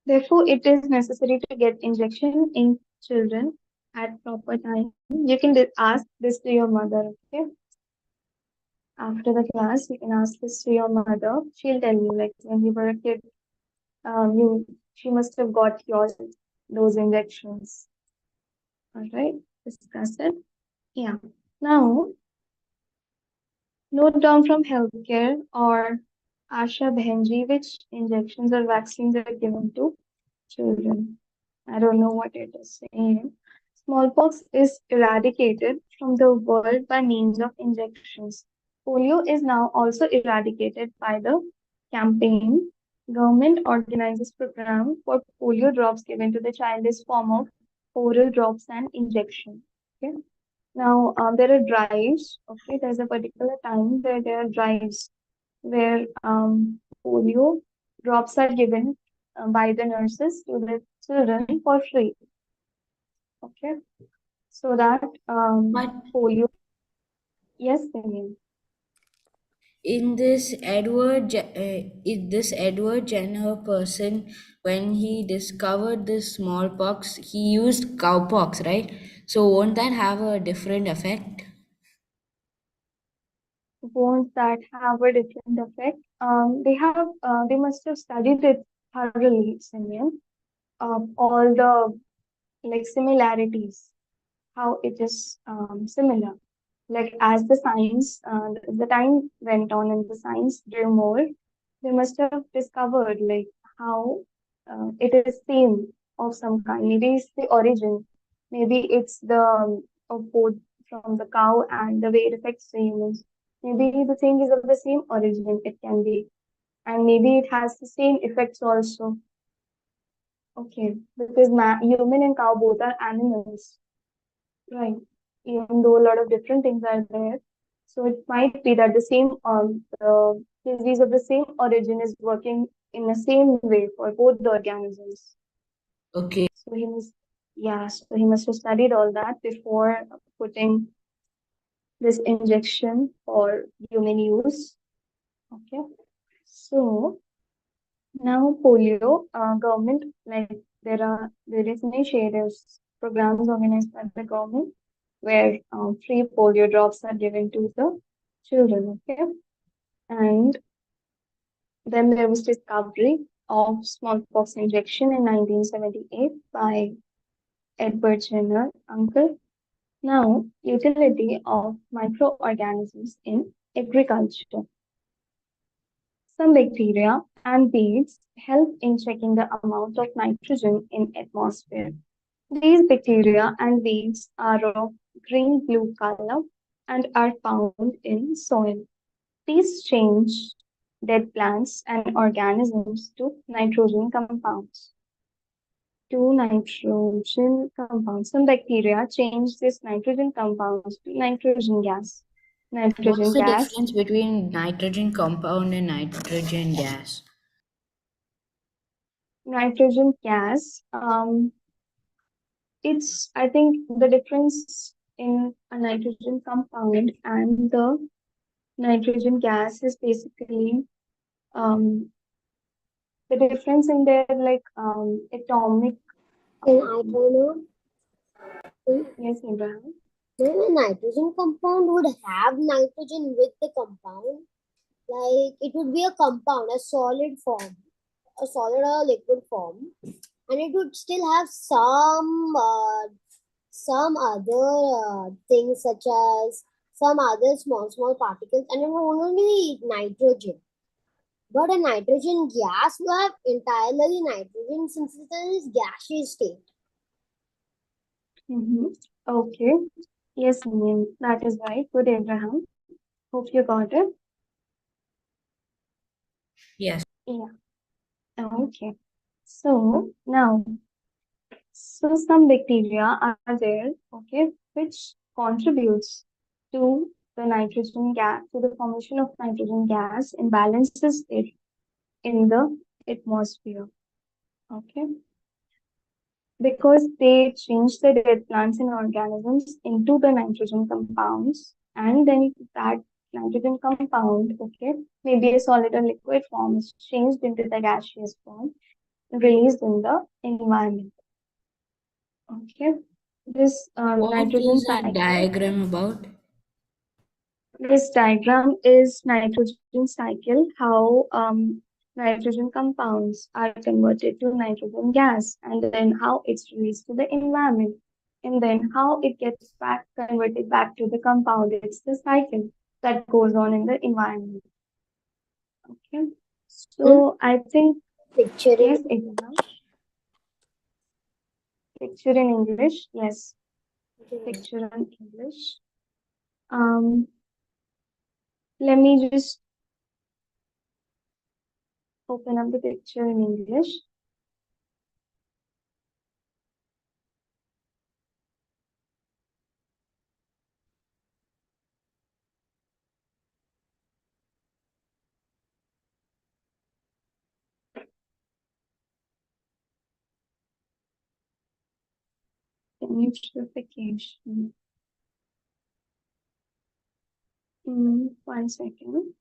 therefore, it is necessary to get injection in children at proper time. You can ask this to your mother. Okay, after the class, you can ask this to your mother. She'll tell you, like when you were a kid, you she must have got yours those injections. All right, discuss it. Yeah. Now, note down from healthcare or Asha Bhenji which injections or vaccines are given to children. I don't know what it is saying. Smallpox is eradicated from the world by means of injections. Polio is now also eradicated by the campaign. Government organizes program for polio drops given to the child is form of oral drops and injection. Okay. Now there are drives. Okay, there's a particular time where there are drives where polio drops are given by the nurses to the children for free. Okay, so that
But
polio, yes, Daniel.
In this Edward Jenner person, when he discovered this smallpox, he used cowpox, right? So won't that have a different effect?
Won't that have a different effect? They must have studied it thoroughly, Simeon. All the like similarities, how it is similar. Like as the time went on and the science grew more, they must have discovered like how it is same of some kind. Maybe it's the origin. Maybe it's the of both from the cow and the way it affects the humans. Maybe the thing is of the same origin. It can be, and maybe it has the same effects also. Okay, because human and cow both are animals. Right. Even though a lot of different things are there. So it might be that the same disease of the same origin is working in the same way for both the organisms.
Okay.
So he must have studied all that before putting this injection for human use. Okay. So now polio, government, like there are various initiatives, programs organized by the government where free polio drops are given to the children. Okay, and then there was discovery of smallpox injection in 1978 by Edward Jenner, uncle. Now, utility of microorganisms in agriculture. Some bacteria and weeds help in checking the amount of nitrogen in atmosphere. These bacteria and weeds are of green-blue color and are found in soil. These change dead plants and organisms to nitrogen compounds. Some bacteria change these nitrogen compounds to nitrogen gas.
What's
Nitrogen
the
gas,
difference between nitrogen compound and nitrogen gas?
nitrogen gas. I think the difference in a nitrogen compound, and the nitrogen gas is basically um, the difference in their atomic.
Can I tell now?
Yes, Abraham.
Then a nitrogen compound would have nitrogen with the compound. Like it would be a compound, a solid form, a solid or liquid form, and it would still have some other things such as some other small particles, and it would only be nitrogen. But a nitrogen gas will have entirely nitrogen since it is gaseous state.
Okay. Yes, Neem, that is right. Good, Abraham. Hope you got it.
Yes.
Yeah. Okay. So now, some bacteria are there, okay, which contributes to the nitrogen gas, to the formation of nitrogen gas and balances it in the atmosphere. Okay. Because they change the dead plants and organisms into the nitrogen compounds, and then that nitrogen compound, okay, maybe a solid or liquid form is changed into the gaseous form, released in the environment. Okay, this
What
nitrogen
is that
cycle.
diagram about?
This diagram is nitrogen cycle, how nitrogen compounds are converted to nitrogen gas, and then how it's released to the environment, and then how it gets back converted back to the compound. It's the cycle that goes on in the environment. Okay, so I think
Picture
yes,
in
Abraham. Picture in English, yes, picture in English. Let me just open up the picture in English. Nutrification. 1 second.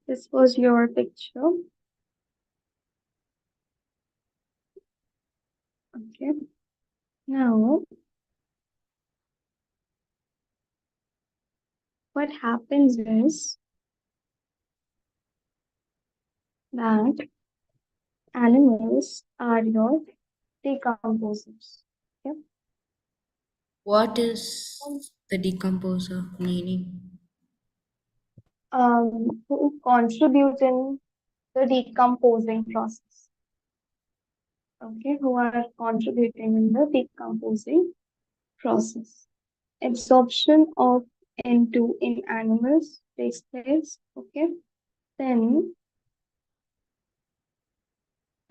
This was your picture. Okay. Now, what happens is that animals are your decomposers. Okay.
What is the decomposer meaning?
Who contribute in the decomposing process. Okay, who are contributing in the decomposing process. Absorption of N2 in animals takes place. Okay, then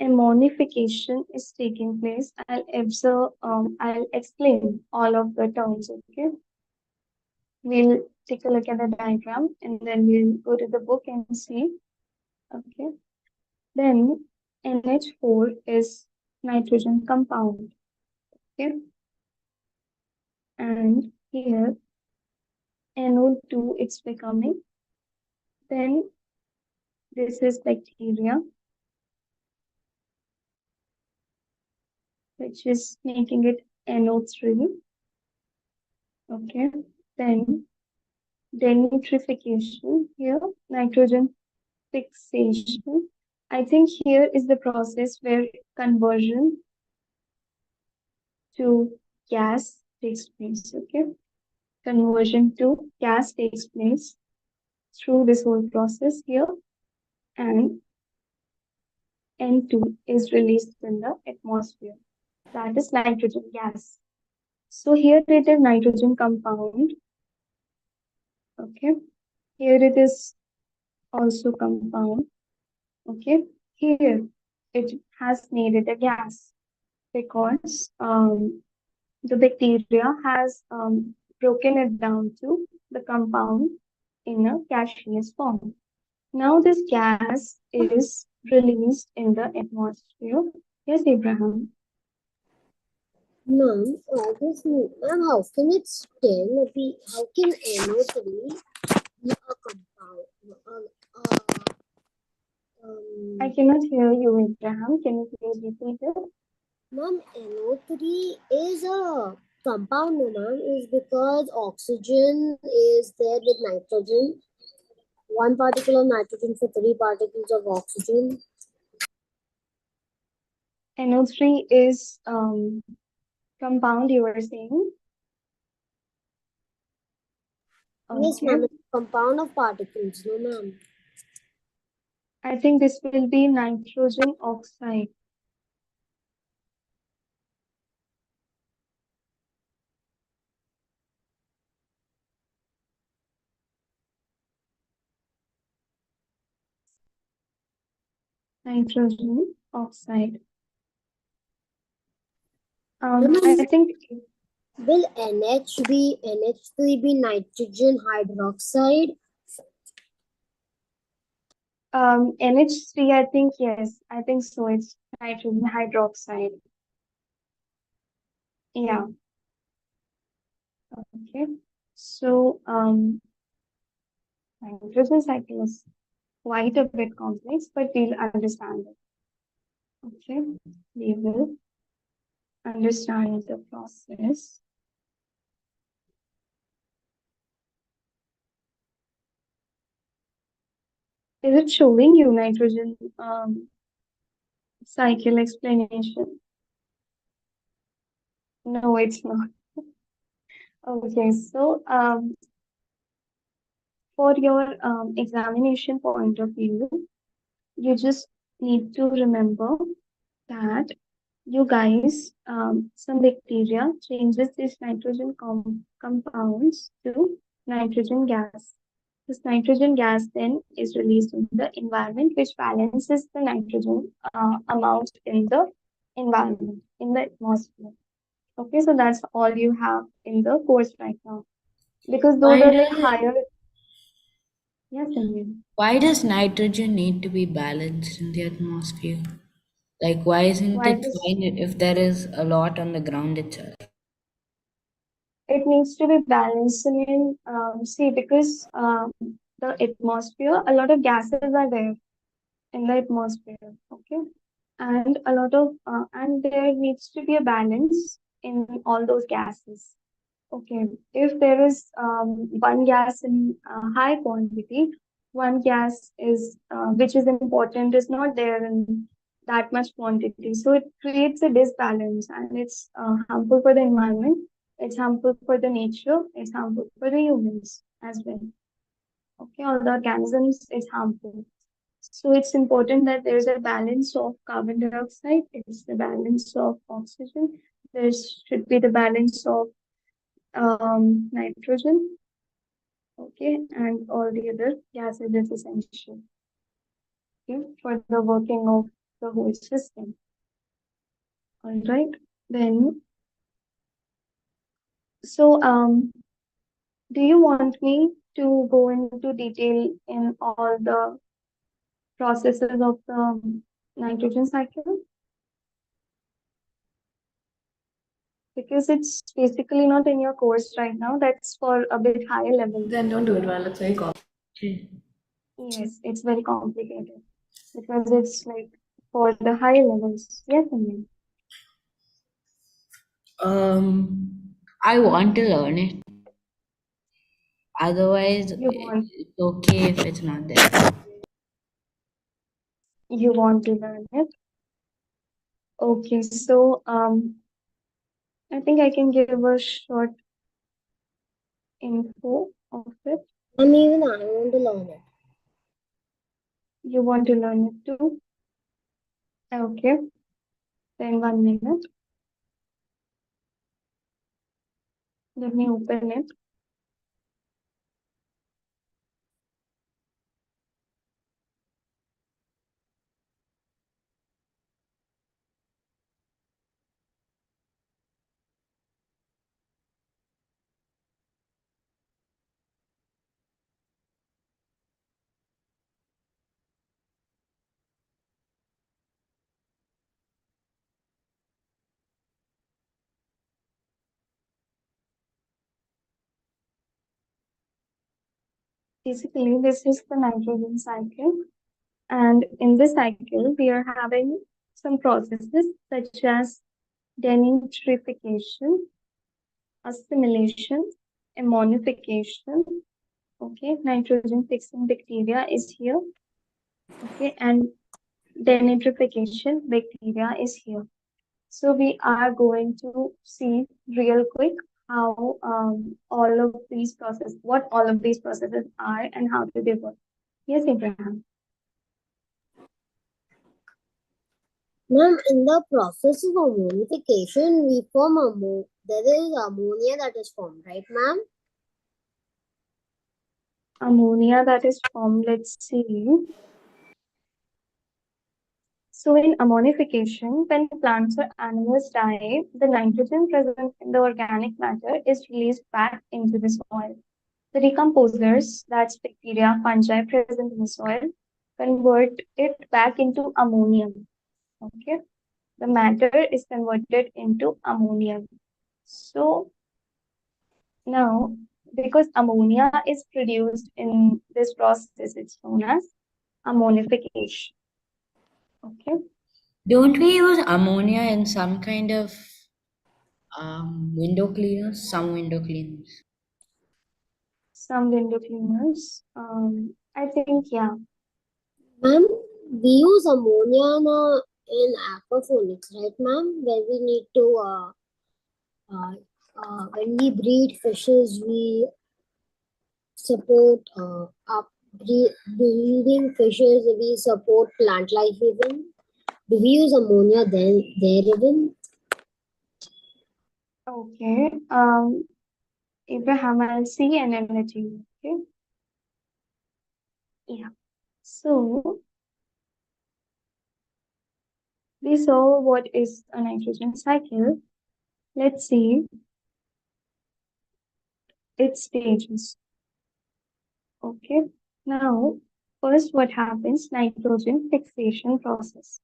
ammonification is taking place. I'll explain all of the terms. Okay, we'll take a look at the diagram and then we'll go to the book and see. Okay, then NH4 is nitrogen compound. Okay, and here NO2 it's becoming. Then this is bacteria, which is making it NO3. Okay, then denitrification here, nitrogen fixation. I think here is the process where conversion to gas takes place. Okay, conversion to gas takes place through this whole process here, and N2 is released in the atmosphere. That is nitrogen gas. So here it is nitrogen compound. Okay, here it is also compound. Okay, here it has made it a gas because the bacteria has broken it down to the compound in a gaseous form. Now this gas is released in the atmosphere. Yes, Abraham.
Ma'am, obviously, ma'am, how can it still be, how can NO3 be a compound?
I cannot hear you, Abraham. Can you please repeat it?
Ma'am, NO3 is a compound, no, ma'am, is because oxygen is there with nitrogen. One particle of nitrogen for three particles of oxygen.
NO3 is compound you were saying.
Yes,
Okay.
ma'am, it's a compound of particles, no, ma'am.
I think this will be nitrogen oxide. Nitrogen oxide. I think
Will NH3 be nitrogen hydroxide?
NH3, I think yes, I think so. It's nitrogen hydroxide. Yeah. Okay. So nitrogen cycle is quite a bit complex, but we'll understand it. Okay. We will understand the process. Is it showing you nitrogen cycle explanation? No, it's not. Okay, so for your examination point of view, you just need to remember that you guys, some bacteria changes these nitrogen compounds to nitrogen gas. This nitrogen gas then is released in the environment, which balances the nitrogen amount in the environment, in the atmosphere. Okay, so that's all you have in the course right now. Because those
Why
are like
does
higher. Yes, Sanjay.
why does nitrogen need to be balanced in the atmosphere? Like, why isn't
Why
it
does
fine if there is a lot on the ground itself?
it needs to be balanced in see because the atmosphere, a lot of gases are there in the atmosphere, okay, and a lot of and there needs to be a balance in all those gases. Okay, if there is one gas in high quantity, one gas is which is important is not there in that much quantity, so it creates a disbalance and it's harmful for the environment, it's harmful for the nature, it's harmful for the humans as well. Okay, all the organisms is harmful. So it's important that there's a balance of carbon dioxide, it's the balance of oxygen, there should be the balance of nitrogen, okay, and all the other gases is essential, okay, for the working of the whole system. All right, then, so do you want me to go into detail in all the processes of the nitrogen cycle? Because it's basically not in your course right now, that's for a bit higher level.
Then don't do it while it's very complicated.
Okay.
Yes, it's very complicated because it's like for the higher levels. Yes, I mean.
I want to learn it. Otherwise,
You want
it's okay if it's not there.
you want to learn it. Okay, so I think I can give a short info of it.
And even I want to learn it.
You want to learn it too? Okay, then 1 minute. Let me open it. basically, this is the nitrogen cycle. And in this cycle, we are having some processes such as denitrification, assimilation, ammonification. Okay, nitrogen fixing bacteria is here. Okay, and denitrification bacteria is here. So we are going to see real quick how all of these processes, what all of these processes are and how do they work. Yes, Abraham.
Ma'am, in the process of ammonification, there is ammonia that is formed, right, ma'am?
Ammonia that is formed, let's see. So in ammonification, when plants or animals die, the nitrogen present in the organic matter is released back into the soil. The decomposers, that's bacteria, fungi present in the soil, convert it back into ammonium. Okay, the matter is converted into ammonium. So now, because ammonia is produced in this process, it's known as ammonification. Okay,
Don't we use ammonia in some kind of window cleaners? Some window cleaners.
some window cleaners. I think yeah.
Ma'am, we use ammonia in aquaponics, right, ma'am? Where we need to, when we breed fishes, we support breeding fishes, we support plant life even. Do we use ammonia there even?
Okay. Abraham, I'll see and then let you. Okay. Yeah. So we saw what is a nitrogen cycle. Let's see its stages. Okay. Now, first, what happens? Nitrogen fixation process.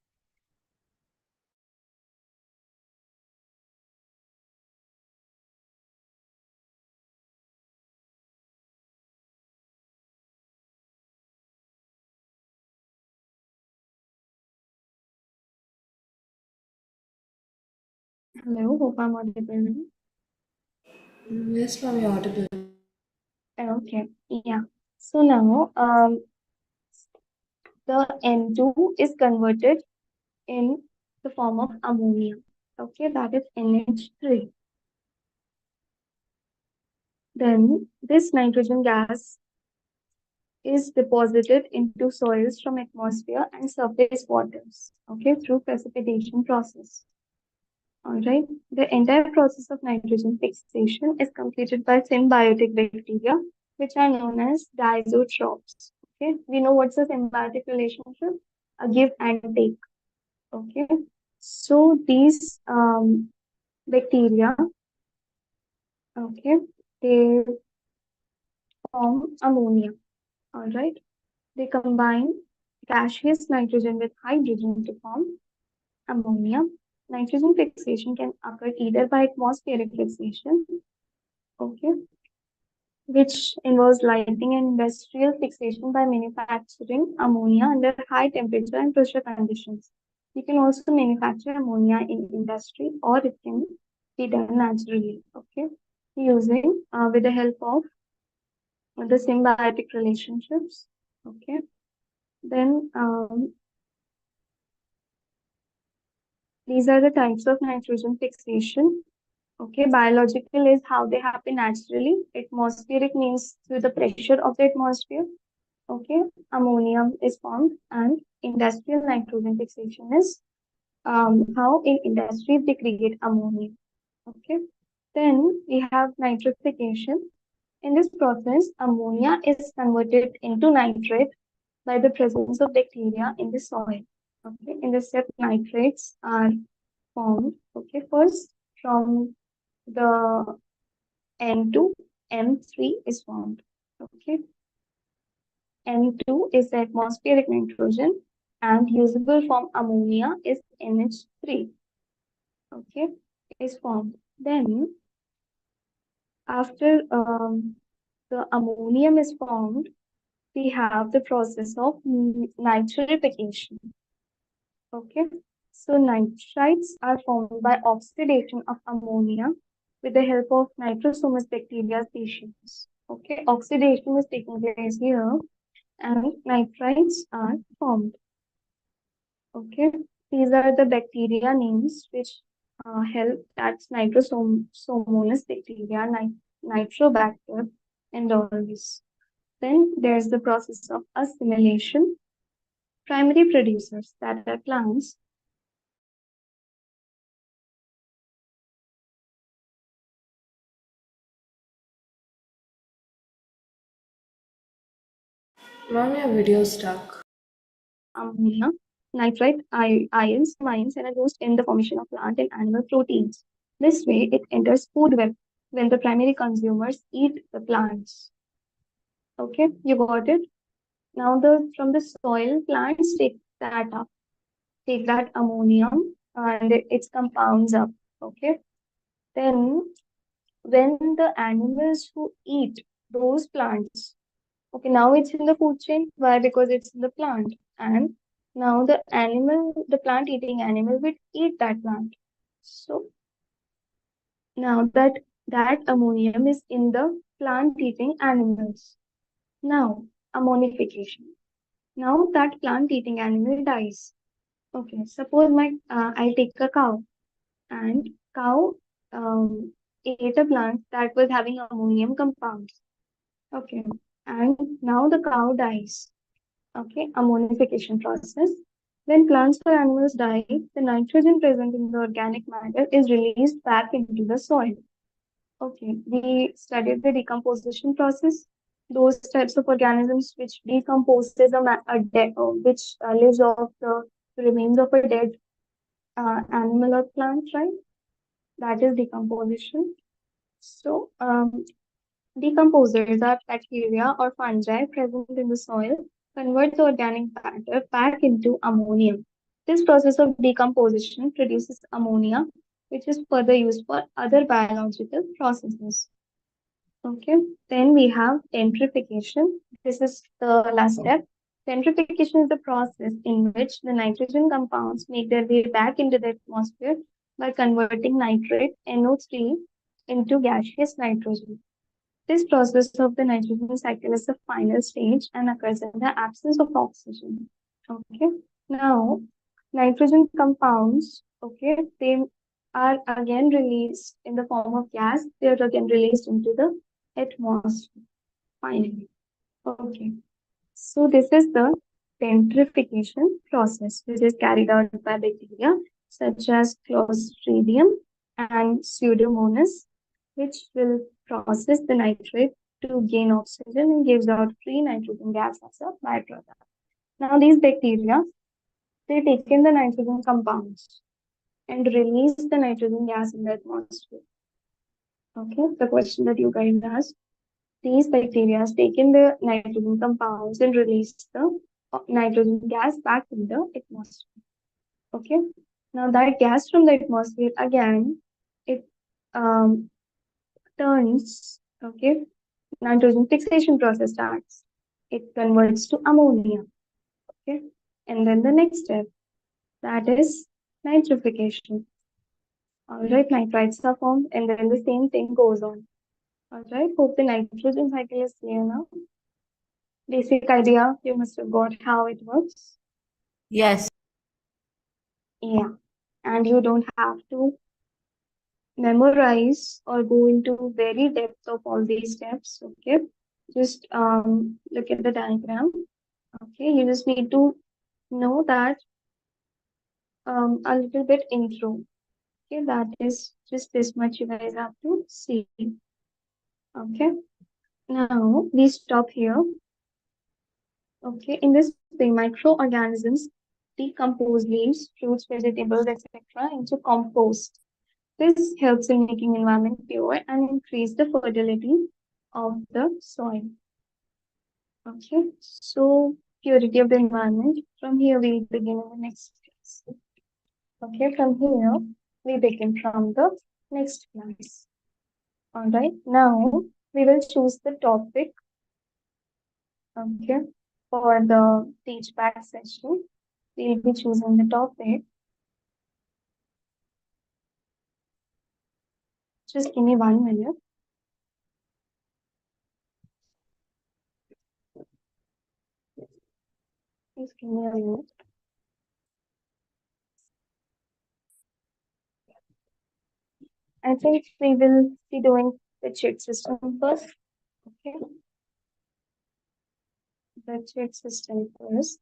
Hello, hope I'm audible now.
Yes, ma'am, you're audible.
Okay. Yeah. So now, the N2 is converted in the form of ammonia. Okay, that is NH3. Then this nitrogen gas is deposited into soils from atmosphere and surface waters, okay, through precipitation process. All right, the entire process of nitrogen fixation is completed by symbiotic bacteria, which are known as diazotrophs. Okay, we know what's a symbiotic relationship? A give and take. Okay, so these bacteria, okay, they form ammonia. All right, they combine gaseous nitrogen with hydrogen to form ammonia. Nitrogen fixation can occur either by atmospheric fixation, okay, which involves lighting and industrial fixation by manufacturing ammonia under high temperature and pressure conditions. You can also manufacture ammonia in industry or it can be done naturally, okay, using with the help of the symbiotic relationships, okay. Then these are the types of nitrogen fixation. Okay, biological is how they happen naturally. Atmospheric means through the pressure of the atmosphere. Okay, ammonium is formed, and industrial nitrogen fixation is how in industries they create ammonia. Okay, then we have nitrification. In this process, ammonia is converted into nitrate by the presence of bacteria in the soil. Okay, in the step, nitrates are formed. Okay, first from the N2, M3 is formed. Okay, N2 is the atmospheric nitrogen and usable form ammonia is NH3. Okay, is formed. Then after the ammonium is formed, we have the process of nitrification. Okay, so nitrites are formed by oxidation of ammonia with the help of nitrosomus bacteria species. Okay, oxidation is taking place here and nitrites are formed. Okay, these are the bacteria names which help, that's nitrosomonas bacteria, nitrobacter, and all this. Then there's the process of assimilation. Primary producers, that are plants,
Mom, your video's stuck.
ammonia, nitrite ions, and are used in the formation of plant and animal proteins. This way, it enters food web when the primary consumers eat the plants. Okay, you got it? Now, from the soil, plants take that ammonium and its compounds up. Okay, then when the animals who eat those plants, okay, now it's in the food chain. Why? Because it's in the plant. And now the plant eating animal will eat that plant. So now that ammonium is in the plant eating animals. Now, ammonification. Now that plant eating animal dies. Okay, suppose I take a cow and cow ate a plant that was having ammonium compounds. Okay, and now the cow dies. Okay, ammonification process. When plants or animals die, the nitrogen present in the organic matter is released back into the soil. Okay, we studied the decomposition process. Those types of organisms which decomposes which lives off the remains of a dead animal or plant, right? That is decomposition. So, decomposers are bacteria or fungi present in the soil, convert the organic matter back into ammonium. This process of decomposition produces ammonia, which is further used for other biological processes. Okay, then we have centrifugation. This is the last step. Centrifugation is the process in which the nitrogen compounds make their way back into the atmosphere by converting nitrate NO3 into gaseous nitrogen. This process of the nitrogen cycle is the final stage and occurs in the absence of oxygen. Okay. Now, nitrogen compounds, okay, they are again released in the form of gas. They are again released into the atmosphere. Finally. Okay. So this is the centrifugation process, which is carried out by bacteria such as Clostridium and Pseudomonas, which will process the nitrate to gain oxygen and gives out free nitrogen gas as a byproduct. Now these bacteria, they take in the nitrogen compounds and release the nitrogen gas in the atmosphere. Okay, the question that you guys asked. These bacteria take in the nitrogen compounds and release the nitrogen gas back in the atmosphere. Okay. Now that gas from the atmosphere again, it turns, okay, nitrogen fixation process starts. It converts to ammonia. Okay. And then the next step, that is nitrification. All right, nitrites are formed, and then the same thing goes on. All right, hope the nitrogen cycle is clear now. Basic idea, you must have got how it works.
Yes.
Yeah, and you don't have to memorize or go into very depth of all these steps. Okay, just look at the diagram. Okay, you just need to know that a little bit intro. Okay, that is just this much you guys have to see. Okay, now we stop here. Okay, in this way, microorganisms decompose leaves, fruits, vegetables, etc. into compost. This helps in making environment pure and increase the fertility of the soil. Okay, so purity of the environment. From here, we'll begin in the next class. Okay, from here, we begin from the next class. All right, now we will choose the topic Okay. For the teach back session, we'll be choosing the topic. Just give me 1 minute. Please give me a minute. I think we will be doing the check system first. Okay. The check system first.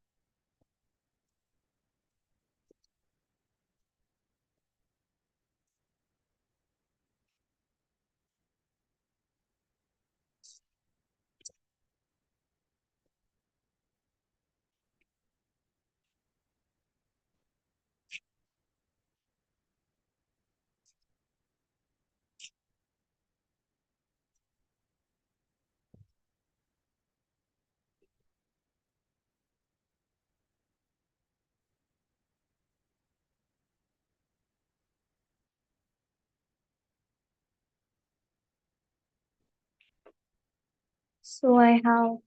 So I have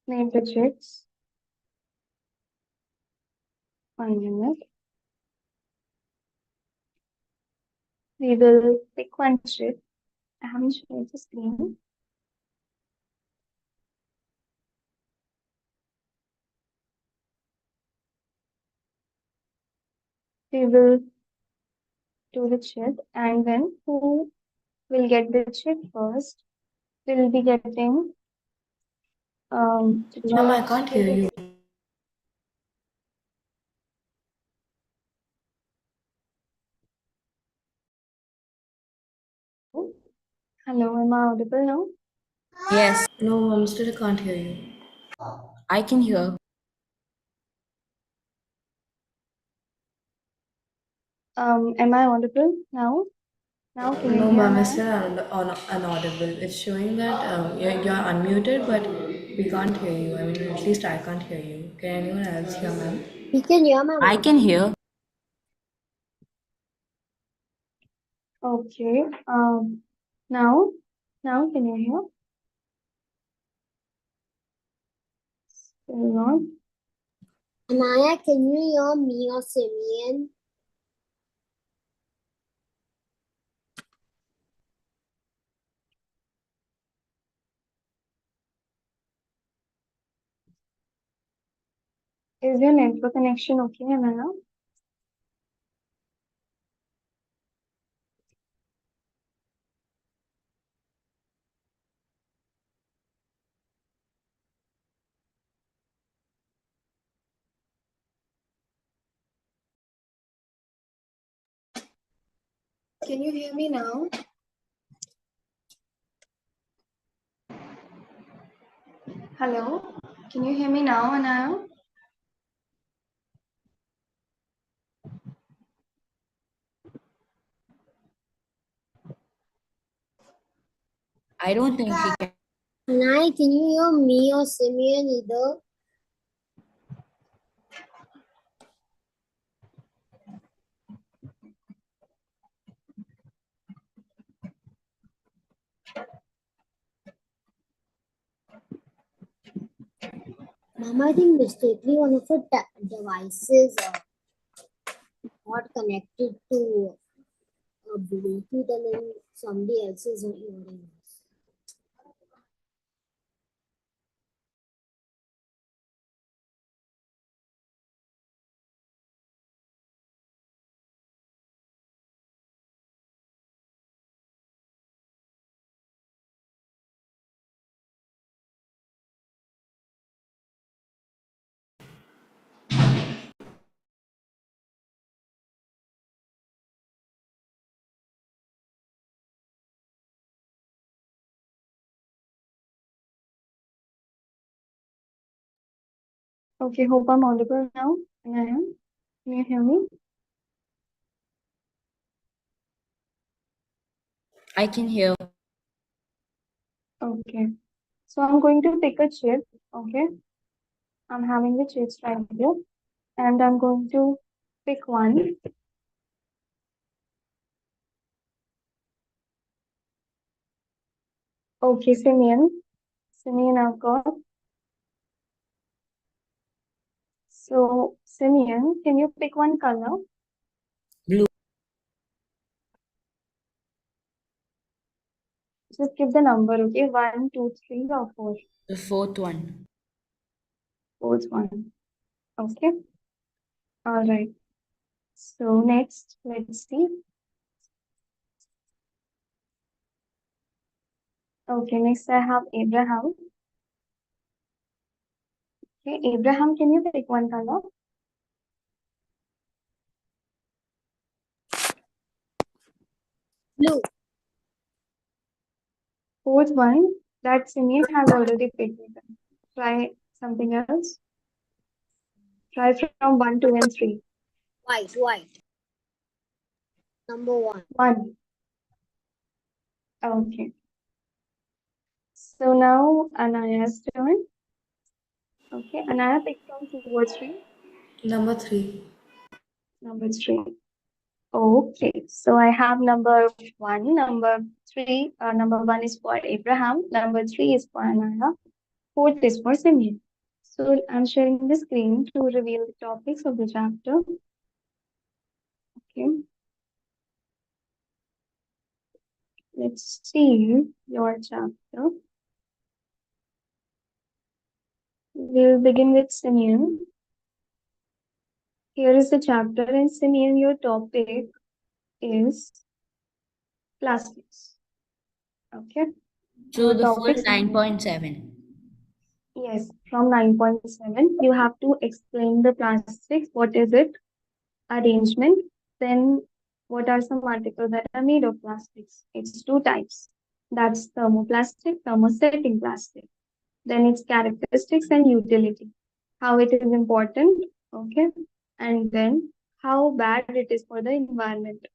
named the checks. 1 minute. We will pick one check. I haven't shared the screen. We will do the check, and then who will get the check first will be getting
Ma'am, I can't hear you.
Hello, am I audible now?
Yes,
No, ma'am, still can't hear you.
I can hear.
Am I audible now? Now can you
No,
hear
ma'am,
me?
it's still unaudible. It's showing that you're unmuted, but we can't hear you. I mean, at least I can't hear you. Can anyone else hear, ma'am?
We can hear, ma'am.
I can hear.
Okay. Now can you hear? Still not.
Anaya, can you hear me or Simeon?
Is your network connection okay, Amanda? Can you hear me now? Hello? Can you hear me now, Anaya?
I don't think she can.
Anaya, can you hear me or Simeon either? Mama, I think mistakenly one of her devices got connected to a Bluetooth and then somebody else's hearing.
Okay, hope I'm audible now. Anaya, can you hear me?
I can hear.
Okay. So I'm going to pick a chip. Okay. I'm having the chips right here. And I'm going to pick one. Okay, Simeon. Simeon, I've got. So, Simeon, can you pick one color?
Blue.
Just give the number, okay? 1, 2, 3, or 4.
The fourth one.
Fourth one. Okay. All right. So next, let's see. Okay, next I have Abraham. Okay, Abraham, can you pick one color?
Blue.
Fourth one, that Simeon has already picked it. Try something else. Try from 1, 2, and 3.
White. Number 1.
1. Okay. So now Anaya's turn. Okay, Anaya, pick from 2 or 3.
Number 3.
Number 3. Okay, so I have number 1, number 3. Number 1 is for Abraham. Number 3 is for Anaya. Fourth is for Simeon. So I'm sharing the screen to reveal the topics of the chapter. Okay. Let's see your chapter. We'll begin with Simeon. Here is the chapter, and Simeon, your topic is plastics. Okay.
So
Your
the full
topics,
9.7.
yes, from 9.7, you have to explain the plastics. What is it? Arrangement. Then what are some articles that are made of plastics? It's 2 types. That's thermoplastic, thermosetting plastic. Then its characteristics and utility. How it is important, okay? And then how bad it is for the environment.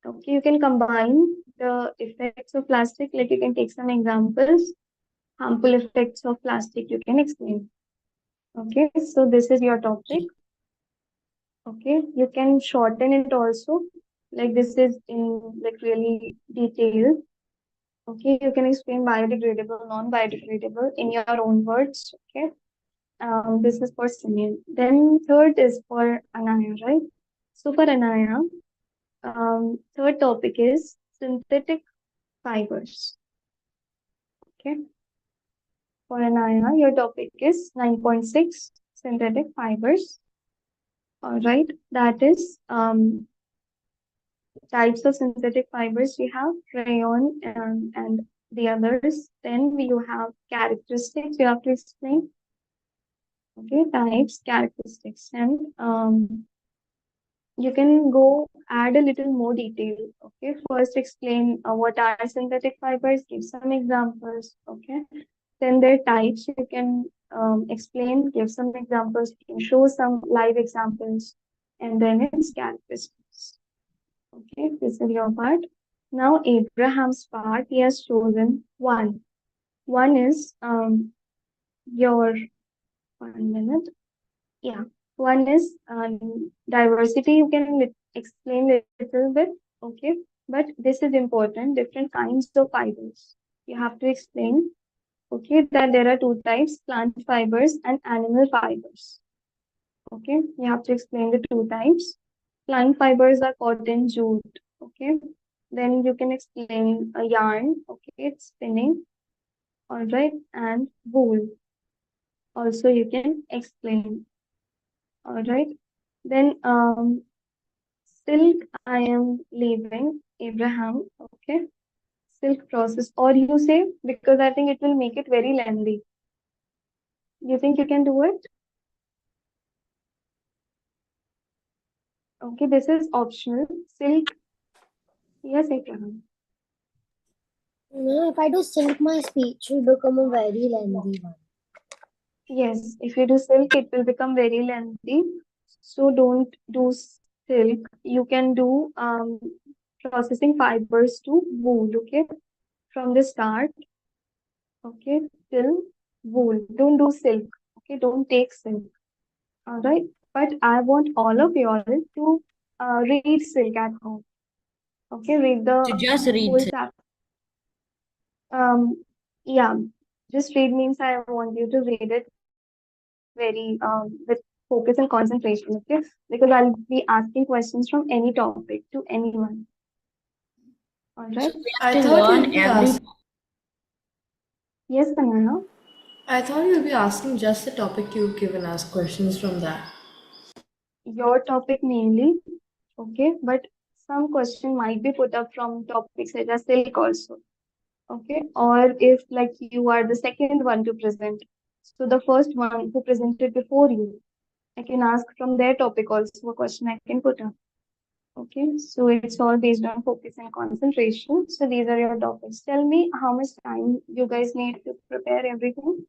Okay, you can combine the effects of plastic, like you can take some examples. Harmful effects of plastic, you can explain. Okay, so this is your topic. Okay, you can shorten it also. Like this is in like really detailed. Okay, you can explain biodegradable, non-biodegradable in your own words. Okay, this is for Simeon. Then third is for Anaya, right? So for Anaya, third topic is synthetic fibers. Okay, for Anaya, your topic is 9.6 synthetic fibers. All right, that is types of synthetic fibers we have, rayon and the others. Then you have characteristics you have to explain. Okay, types, characteristics, and you can go add a little more detail. Okay, first explain what are synthetic fibers, give some examples. Okay, then their types you can explain, give some examples, you can show some live examples, and then its characteristics. Okay, this is your part. Now Abraham's part, he has chosen 1. 1 is your 1 minute. Yeah, 1 is diversity. You can explain a little bit. Okay, but this is important. Different kinds of fibers. You have to explain. Okay, that there are 2 types: plant fibers and animal fibers. Okay, you have to explain the 2 types. Plant fibers are cotton, jute. Okay, then you can explain a yarn. Okay, it's spinning. All right, and wool. Also, you can explain. All right, then silk. I am leaving Abraham. Okay, silk process, or you say, because I think it will make it very lengthy. You think you can do it? Okay, this is optional. Silk. Yes, Abraham.
No, if I do silk, my speech will become a very lengthy one.
Yes, if you do silk, it will become very lengthy. So don't do silk. You can do processing fibers to wool, okay? From the start, okay, till wool. Don't do silk, okay? Don't take silk, all right? But I want all of you all to read silk at home, okay? Read
So
the
just read
whole
it.
chapter. Um, yeah, Just read means I want you to read it very with focus and concentration, okay? Because I'll be asking questions from any topic to anyone. All right?
We
I
have to
thought
learn
you'd be
every.
ask,
Yes, Tanaya.
I thought you'd be asking just the topic you've given us, questions from that.
Your topic mainly, okay? But some question might be put up from topics such as silk also, okay? Or if like you are the second one to present, so the first one who presented before you, I can ask from their topic also a question I can put up. Okay, so it's all based on focus and concentration. So these are your topics. Tell me how much time you guys need to prepare everything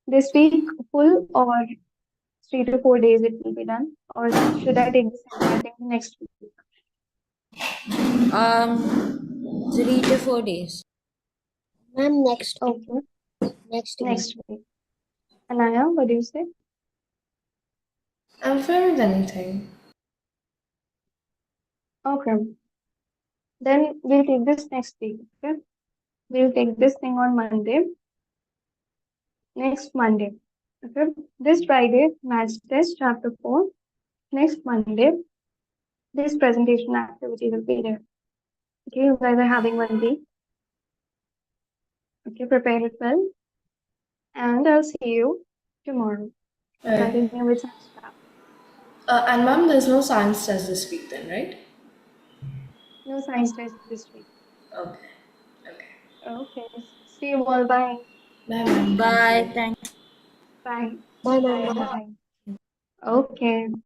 this week, full or 3 to 4 days it will be done, or should I take this entire thing next week?
3 to 4 days.
Ma'am, next week.
Okay,
Next week.
next week. Anaya, what do you say?
I'm fair with anything.
Okay, then we'll take this next week. Okay, we'll take this thing on Monday, next Monday. Okay, this Friday, match test chapter 4. Next Monday, this presentation activity will be there. Okay, you guys are having 1 week. Okay, prepare it well. And I'll see you tomorrow.
Alright.
Continue with science lab.
And ma'am, there's no science test this week then, right?
No science test this week.
Okay. Okay.
Okay. See you all. Bye.
Bye, ma'am.
Bye.
Thank you.
Thank
Bye.
Bye,
Bye.
ma'am.
Bye. Okay.